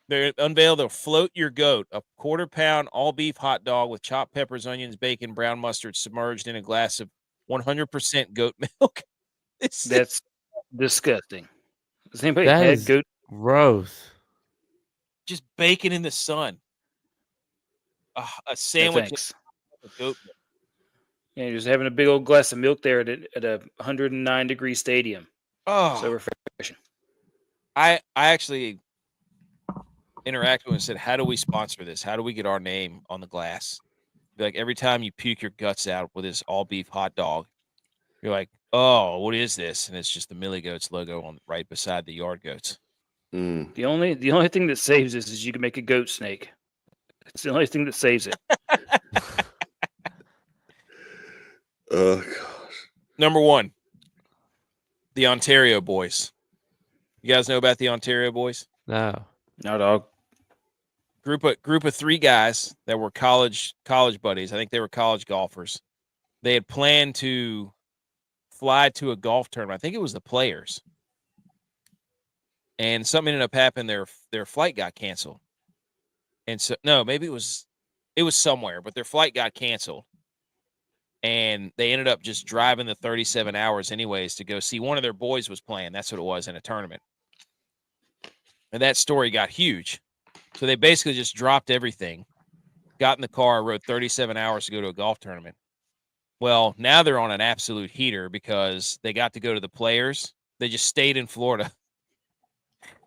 They're unveiled. They'll float your goat, a 1/4 pound all beef hot dog with chopped peppers, onions, bacon, brown mustard, submerged in a glass of 100% goat milk. That's disgusting. Has anybody had goat? Gross. Just bacon in the sun. A sandwich of goat milk. Yeah, you're just having a big old glass of milk there at a 109-degree stadium. Oh, so refreshing. I actually interacted with him and said, how do we sponsor this? How do we get our name on the glass? Like, every time you puke your guts out with this all beef hot dog, you're like, oh, what is this? And it's just the Millie Goats logo on right beside the Yard Goats. The only thing that saves this is you can make a goat snake. It's the only thing that saves it. Oh gosh. Number 1, the Ontario boys. You guys know about the Ontario boys? No, dog. Group of 3 guys that were college buddies. I think they were college golfers. They had planned to fly to a golf tournament. I think it was the Players. And something ended up happening. Their flight got canceled. And so, no, maybe it was somewhere, but their flight got canceled. And they ended up just driving the 37 hours anyways to go see one of their boys was playing. That's what it was, in a tournament. And that story got huge. So they basically just dropped everything, got in the car, rode 37 hours to go to a golf tournament. Well, now they're on an absolute heater because they got to go to the Players. They just stayed in Florida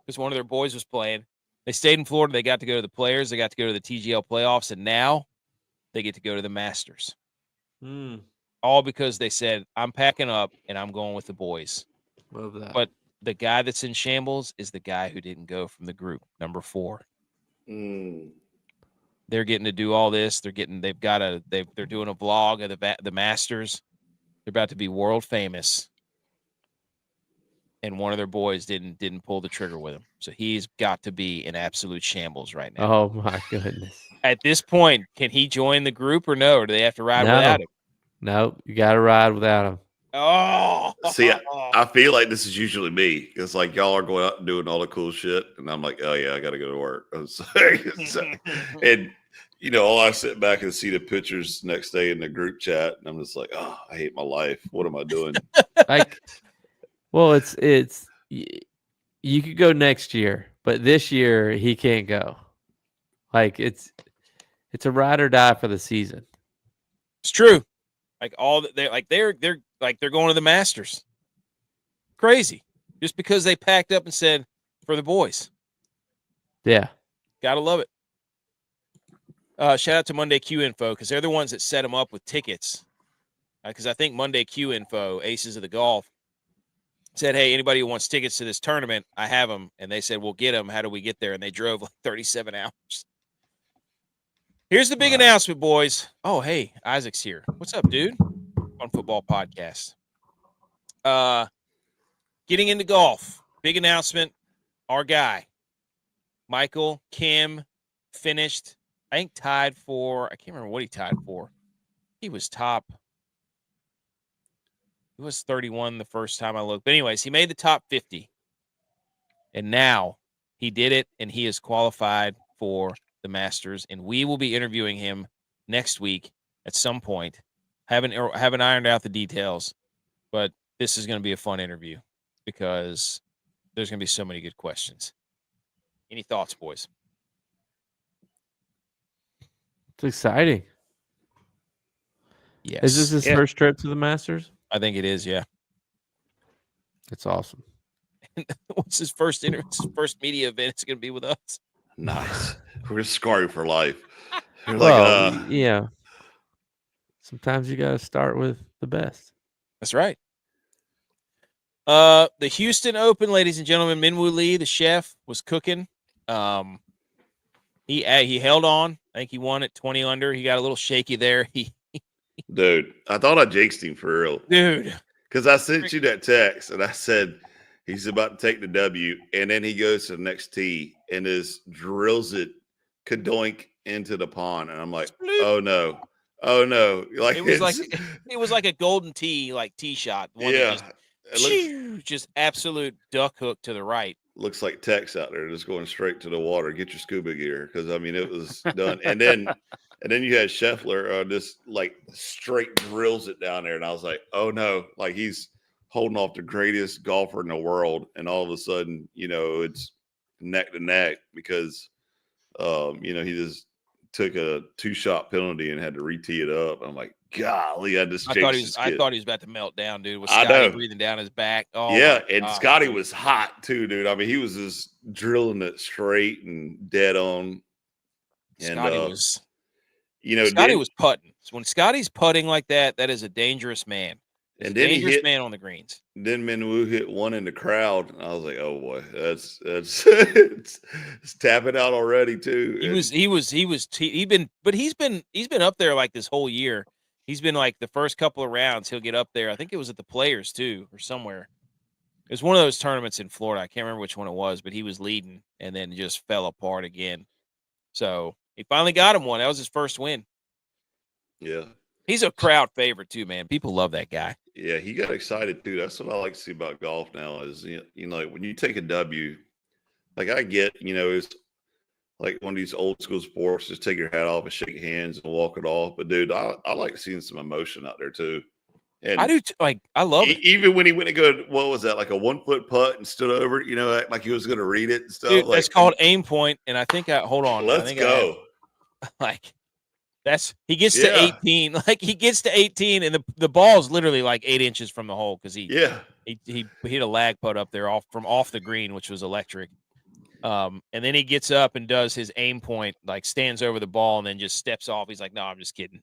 because one of their boys was playing. They stayed in Florida. They got to go to the Players. They got to go to the TGL playoffs. And now they get to go to the Masters. All because they said, I'm packing up and I'm going with the boys. Love that. But the guy that's in shambles is the guy who didn't go from the group, number 4. They're getting to do all this. They're doing a vlog of the Masters. They're about to be world famous. And one of their boys didn't pull the trigger with him. So he's got to be in absolute shambles right now. Oh my goodness. At this point, can he join the group or no? Or do they have to ride without him? No, you got to ride without him. Oh, see, I feel like this is usually me. It's like y'all are going out and doing all the cool shit, and I'm like, oh yeah, I got to go to work. I'm sorry. And all I sit back and see the pictures next day in the group chat, and I'm just like, oh, I hate my life. What am I doing? Well, it's you could go next year, but this year he can't go. Like it's a ride or die for the season. It's true. Like they're going to the Masters. Crazy. Just because they packed up and said for the boys. Yeah. Gotta love it. Shout out to Monday Q Info because they're the ones that set them up with tickets. Because I think Monday Q Info, Aces of the Golf, said, hey, anybody who wants tickets to this tournament, I have them. And they said, we'll get them. How do we get there? And they drove like 37 hours. Here's the big announcement, boys. Oh, hey, Isaac's here. What's up, dude? On Football Podcast. Getting into golf. Big announcement. Our guy, Michael Kim, finished, I think tied for, I can't remember what he tied for. He was top. He was 31 the first time I looked. But anyways, he made the top 50. And now he did it, and he is qualified for the Masters. And we will be interviewing him next week at some point. Haven't ironed out the details, but this is going to be a fun interview because there's going to be so many good questions. Any thoughts, boys? It's exciting. Yes. Is this his first trip to the Masters? I think it is, yeah. It's awesome. What's his first media event? It's going to be with us. Nice. We're just scarring for life. Yeah. Sometimes you got to start with the best. That's right. The Houston Open, ladies and gentlemen, Minwoo Lee, the chef, was cooking. He held on. I think he won at 20 under. He got a little shaky there. Dude, I thought I jinxed him for real. Dude. Because I sent you that text, and I said he's about to take the W, and then he goes to the next tee and just drills it kadoink into the pond. And I'm like, oh, no. Oh, no. Like it was like a golden tee, like tee shot. Just absolute duck hook to the right. Looks like Tex out there just going straight to the water. Get your scuba gear because I mean it was done. And then you had Scheffler just like straight drills it down there, and I was like, oh no, like he's holding off the greatest golfer in the world, and all of a sudden, it's neck to neck because he just took a 2-shot penalty and had to re-tee it up. I'm like, golly, I thought he was about to melt down, dude. With Scotty breathing down his back. Oh yeah, and Scotty was hot too, dude. I mean, he was just drilling it straight and dead on. And Scotty was putting. When Scotty's putting like that, that is a dangerous man. And then dangerous man on the greens. Then Minwoo hit one in the crowd, and I was like, "Oh boy, that's it's tapping out already too." He's been up there like this whole year. He's been like the first couple of rounds, he'll get up there. I think it was at the Players too, or somewhere. It was one of those tournaments in Florida. I can't remember which one it was, but he was leading and then just fell apart again. So he finally got him one. That was his first win. Yeah. He's a crowd favorite too, man. People love that guy. Yeah, he got excited too. That's what I like to see about golf now is, when you take a W, like I get, it's like one of these old school sports, just take your hat off and shake hands and walk it off. But dude, I like seeing some emotion out there too. And I do. I love it. Even when he went to go, what was that? Like a 1-foot putt and stood over, like he was going to read it and stuff. Dude, that's called aim point. And I think hold on. Let's go. He gets to 18. Like he gets to 18 and the ball's literally like 8 inches from the hole. Cause he hit a lag putt up there off the green, which was electric. And then he gets up and does his aim point, like stands over the ball and then just steps off. He's like, no, I'm just kidding.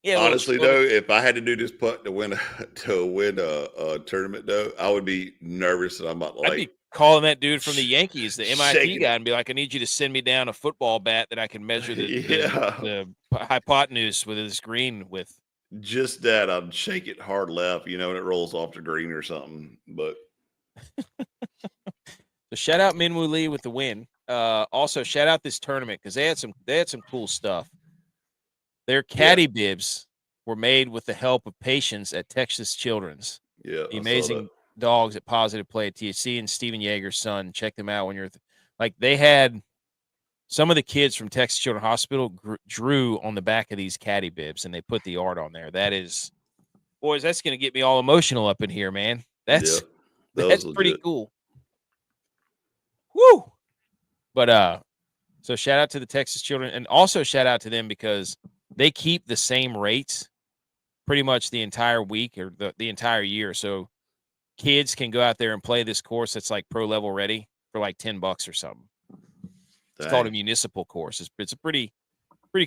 Yeah. Honestly though, if I had to do this putt to win a tournament though, I would be nervous that I'm about I'd be calling that dude from the Yankees, the MIT guy, and be like, I need you to send me down a football bat that I can measure the hypotenuse with this green with. Just that, I'd shake it hard left, and it rolls off the green or something. But so shout out Minwoo Lee with the win. Also shout out this tournament because they had some cool stuff. Their caddy bibs were made with the help of patients at Texas Children's. Yeah, the amazing dogs at Positive Play at THC and Steven Yeager's son. Check them out when you're they had some of the kids from Texas Children's Hospital drew on the back of these caddy bibs, and they put the art on there. That is, boys, that's going to get me all emotional up in here, man. That's pretty cool. Woo! But so shout out to the Texas Children, and also shout out to them because they keep the same rates pretty much the entire week or the entire year. So kids can go out there and play this course that's like pro level ready for like $10 or something. It's called a municipal course. It's a pretty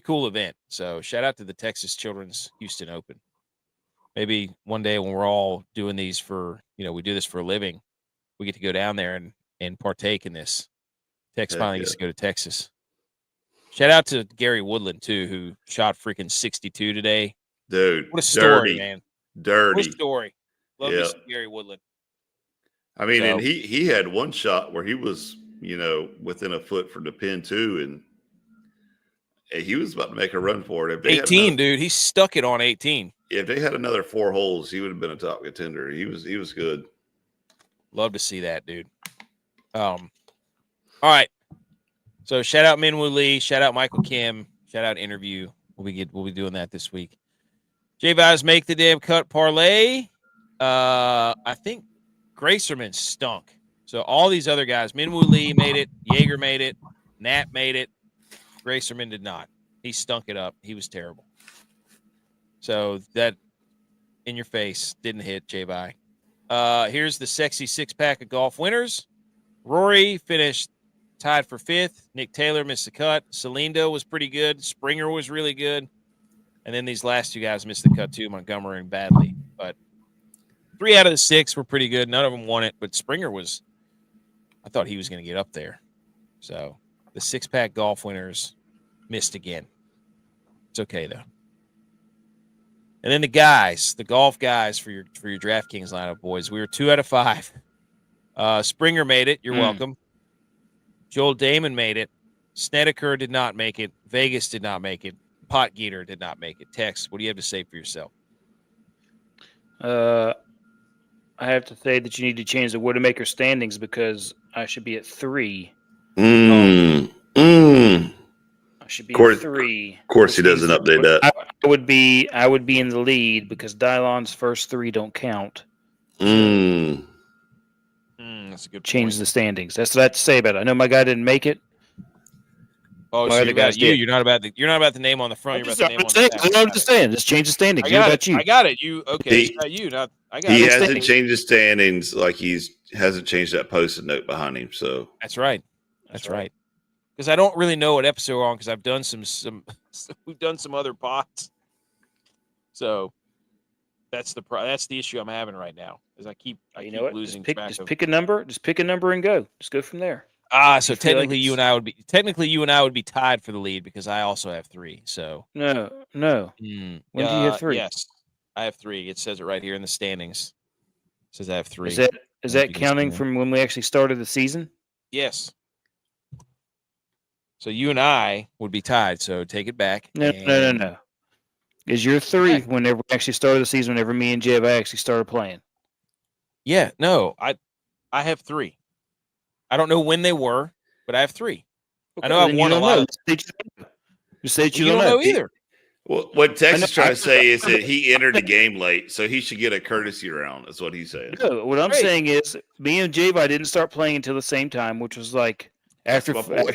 cool event. So shout out to the Texas Children's Houston Open. Maybe one day when we're all doing these for, we do this for a living, we get to go down there and partake in this. Tex finally gets to go to Texas. Shout out to Gary Woodland, too, who shot freaking 62 today. Dude, what a story, man. Dirty. What a story. Love me some Gary Woodland. I mean, and he had one shot where he was, within a foot from the pin, too, and he was about to make a run for it. 18, dude. He stuck it on 18. If they had another 4 holes, he would have been a top contender. He was good. Love to see that, dude. All right. So shout out Minwoo Lee, shout out Michael Kim, shout out Interview. We'll be doing that this week. G.U.Y.S make the damn cut parlay. I think Gracerman stunk. So all these other guys, Minwoo Lee made it, Yeager made it, Nat made it. Gracerman did not. He stunk it up. He was terrible. So that in your face didn't hit J-Bye. Here's the sexy 6-pack of golf winners. Rory finished tied for 5th. Nick Taylor missed the cut. Salindo was pretty good. Springer was really good. And then these last 2 guys missed the cut too, Montgomery and Badley. But 3 out of the 6 were pretty good. None of them won it, but Springer I thought he was going to get up there. So the 6-pack golf winners missed again. It's okay though. And then the golf guys for your DraftKings lineup, boys. We were 2 out of 5. Springer made it. You're welcome. Joel Damon made it. Snedeker did not make it. Vegas did not make it. Potgieter did not make it. Tex, what do you have to say for yourself? I have to say that you need to change the Widowmaker standings because I should be at 3. I should be at 3. Of course, he doesn't update that. I would be in the lead because Dylon's first 3 don't count. That's a good Change point. the standings. That's what I have to say about it. I know my guy didn't make it. Oh, so you're not about the name on the front. You're about the name on the back. I'm just saying. Just change the standings. I got it. It's about you. He hasn't changed the standings like hasn't changed that post-it note behind him. So that's right. That's right. Because I don't really know what episode we're on because I've done we've done some other pots. So that's the issue I'm having right now. Is I keep losing track. Just pick a number. Just pick a number and go. Just go from there. So technically you and I would be tied for the lead because I also have 3. So no. When do you have 3? Yes, I have 3. It says it right here in the standings. It says I have 3. Is that counting from when we actually started the season? Yes. So you and I would be tied. So take it back. No. Is your 3 whenever we actually started the season? Whenever me and Jeff actually started playing? Yeah. No. I have 3. I don't know when they were, but I have 3. Okay, I know I've won a lot. You say you don't know either. Well, what Tex is trying to say is that he entered the game late, so he should get a courtesy round. That's what he's saying. No, what I'm saying is, me and J.U.Y.S didn't start playing until the same time, which was like after football.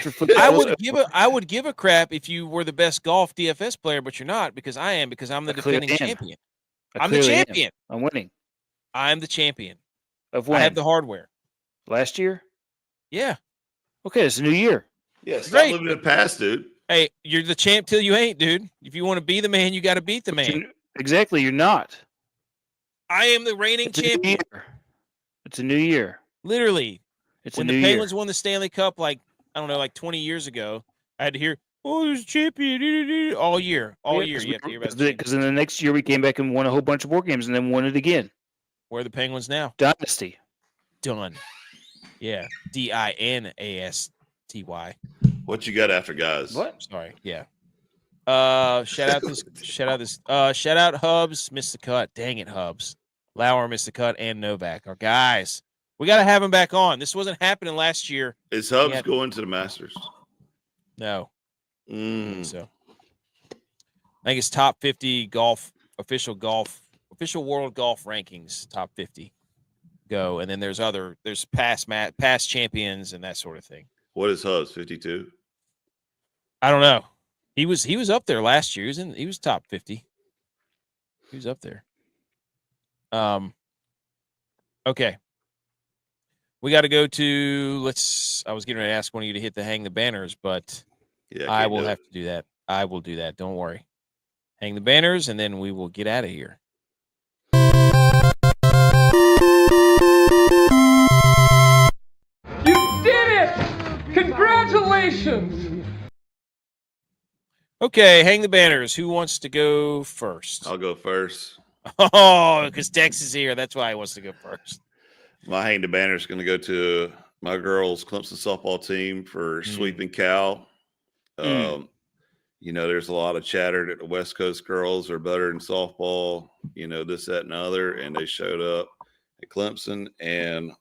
I would give a crap if you were the best golf DFS player, but you're not because I am because I'm the defending champion. I'm the champion. I'm winning. I'm the champion. Of what? I have the hardware. Last year? Yeah. Okay, it's a new year. Yeah, stop living in the past, dude. Hey, you're the champ till you ain't, dude. If you want to be the man, you got to beat the man. Exactly, you're not. I am the reigning champion. It's a new year. Literally. When the Penguins won the Stanley Cup, like 20 years ago, I had to hear, there's a champion all year. All year. You have to hear about it. Because in the next year, we came back and won a whole bunch of board games and then won it again. Where are the Penguins now? Dynasty. Done. Yeah. DINASTY. What you got after guys? What? Sorry. Yeah. Shout out Hubs, missed the cut. Dang it, Hubs. Lauer missed the cut and Novak. Our guys. We got to have him back on. This wasn't happening last year. Is Hubs going to the Masters? No. I don't think so. I think it's top 50 official world golf rankings, top 50 go. And then there's past champions and that sort of thing. What is Hubs, 52? I don't know. He was up there last year. He was top 50. He was up there. Okay. We got to go to I was getting ready to ask one of you to hit the hang the banners, but I will have to do that. I will do that. Don't worry. Hang the banners, and then we will get out of here. You did it! Congratulations! Okay, hang the banners. Who wants to go first? I'll go first. Oh, because Tex is here. That's why he wants to go first. My hang the banner is going to go to my girls' Clemson softball team for sweeping Cal. There's a lot of chatter that the West Coast girls are better in softball, this, that, and other. And they showed up at Clemson and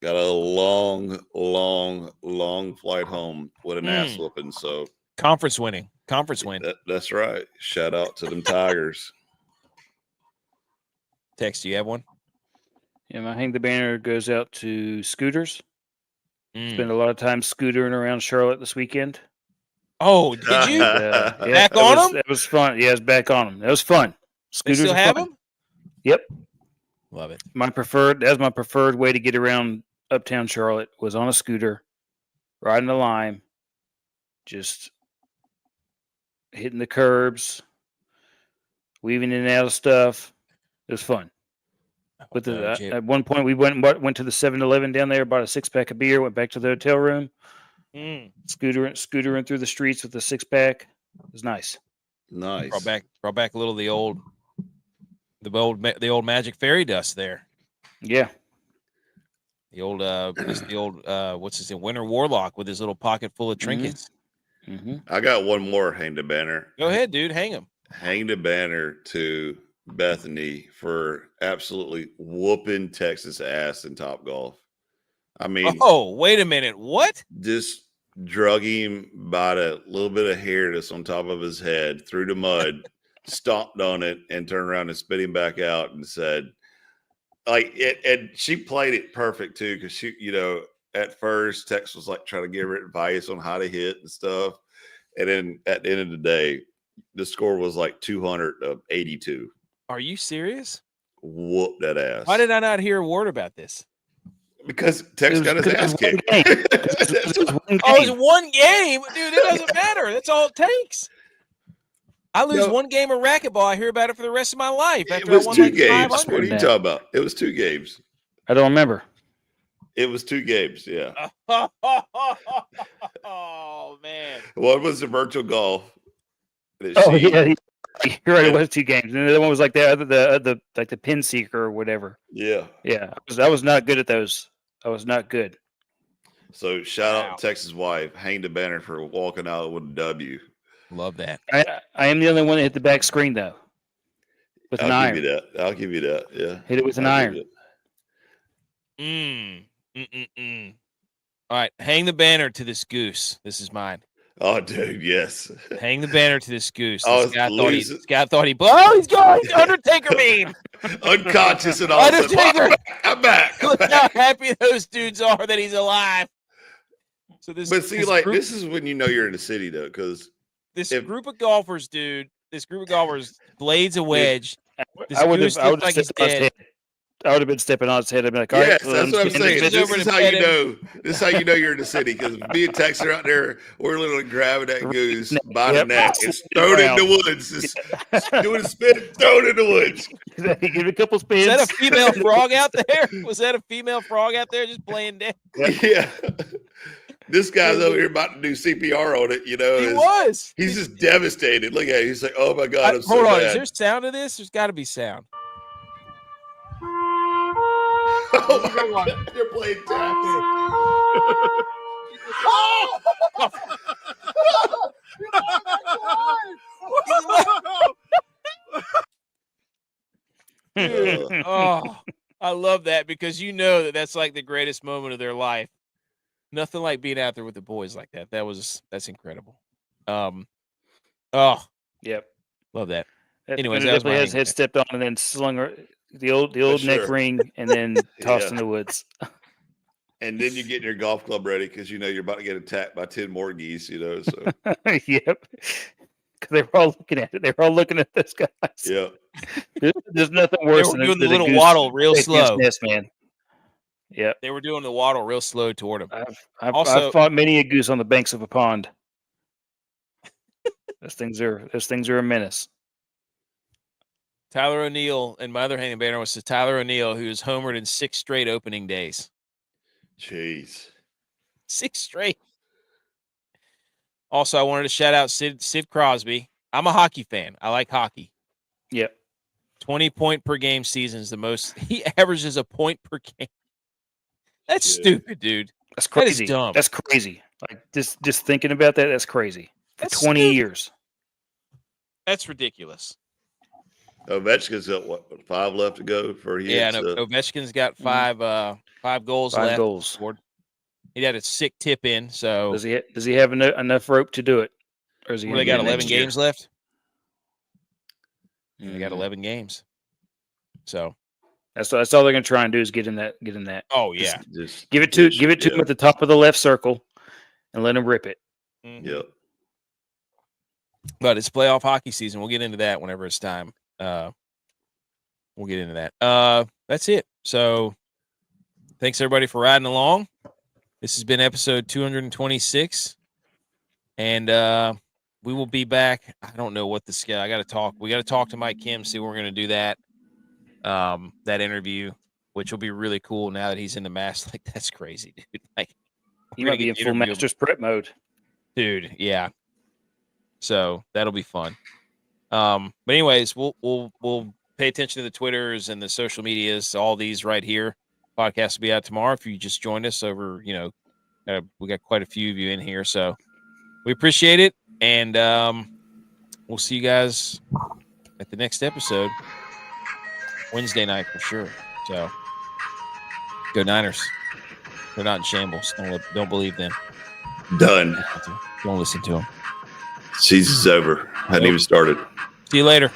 got a long, long, long flight home with an ass whooping. So conference win. That's right. Shout out to them Tigers. Tex, do you have one? Yeah, my hang the banner goes out to Scooters. Spent a lot of time scootering around Charlotte this weekend. Oh, did you? Back on them? That was fun. Yeah, it's back on them. That was fun. Scooters still have them? Yep. Love it. That was my preferred way to get around uptown Charlotte, was on a scooter, riding the lime, just hitting the curbs, weaving in and out of stuff. It was fun. At one point, we went to the 7-Eleven down there, bought a 6-pack of beer, went back to the hotel room, scootering through the streets with a 6-pack. It was nice. Nice. Brought back a little of the old magic fairy dust there. Yeah. The old what's his name, Winter Warlock with his little pocket full of trinkets. I got one more hang the banner. Go ahead, dude. Hang him. Hang the banner to Bethany for absolutely whooping Texas ass in Topgolf. I mean, oh, wait a minute. What? Just drug him by the little bit of hair that's on top of his head through the mud, stomped on it, and turned around and spit him back out and said, like, it. And she played it perfect too, because she, at first Tex was like trying to give her advice on how to hit and stuff, and then at the end of the day, the score was like 282. Are you serious? Whoop that ass. Why did I not hear a word about this? Because Tex got his ass kicked. It was one game. Dude, it doesn't matter. That's all it takes. I lose one game of racquetball. I hear about it for the rest of my life. It was 2 games. What are you talking about? It was 2 games. I don't remember. It was 2 games, yeah. Oh, man. One was the virtual golf. Oh, yeah. You're right. It was 2 games. And the other one was like the pin seeker or whatever. Yeah. Yeah. I was not good at those. I was not good. So shout out to Texas wife. Hang the banner for walking out with a W. Love that. I am the only one that hit the back screen, though. With an iron. I'll give you that. Yeah. Hit it with an iron. All right. Hang the banner to this goose. This is mine. Oh, dude, yes. Hang the banner to this goose. This guy thought he he's going. Undertaker meme. Unconscious and all. Undertaker. I'm back. Look how happy those dudes are that he's alive. So this is when you know you're in the city, though, because this group of golfers, blades a wedge. I would have like he's dead. I would have been stepping on his head. I'd be like, all right. Yes, that's what I'm saying. This is how you know. This is how you know you're in the city, because me and Tex are out there. We're literally grabbing that goose by the neck and throwing it in the woods. Just doing a spin, throwing it in the woods. Give it a couple spins. Is that a female frog out there? Was that a female frog out there just playing dead? Yeah. This guy's over here about to do CPR on it. He was. He's just devastated. Look at him. He's like, oh my God, I'm so hold on. bad. Is there sound of this? There's got to be sound. Oh my God, you're playing taps. Oh, I love that, because that's like the greatest moment of their life. Nothing like being out there with the boys like that. That's incredible. Oh, yep, love that. That Anyways, Fender definitely had stepped on and then slung her, the old neck ring and then tossed in the woods. And then you get your golf club ready because you know you're about to get attacked by 10 more geese. So yep, because they were all looking at it. They were all looking at this guys. Yeah, there's nothing worse than doing the little waddle real slow. Nest, man. Yeah, they were doing the waddle real slow toward him. I've fought many a goose on the banks of a pond. Those things are a menace. Tyler O'Neill, and my other hanging banner was to Tyler O'Neill, who's homered in 6 straight opening days. Jeez. 6 straight. Also, I wanted to shout out Sid Crosby. I'm a hockey fan. I like hockey. Yep. 20 point per game season is the most. He averages a point per game. That's stupid, dude. That's crazy. That is dumb. That's crazy. Like just thinking about that, that's crazy. For 20 years. That's ridiculous. Ovechkin's got 5 left to go for his. Yeah, no, Ovechkin's got 5 goals left. 5 goals. He had a sick tip in. So does he have enough rope to do it? Or is he? They got 11 games left. They got 11 games. So that's all they're gonna try and do is get in that. Oh yeah, just give it to him at the top of the left circle, and let him rip it. Mm-hmm. Yep. But it's playoff hockey season. We'll get into that whenever it's time. We'll get into that. That's it. So thanks everybody for riding along. This has been episode 226, and we will be back. I don't know what the schedule. We got to talk to Mike Kim, see when we're going to do that. That interview, which will be really cool now that he's in the mask. Like, that's crazy, dude. Like, he might be in full Masters prep mode, dude. Yeah. So that'll be fun. But anyways, we'll pay attention to the Twitters and the social medias. All these right here. Podcast will be out tomorrow. If you just joined us over, we got quite a few of you in here, so we appreciate it. And we'll see you guys at the next episode Wednesday night for sure. So go Niners. They're not in shambles. Don't believe them. Done. Don't listen to them. Season's over. Hadn't even started. See you later.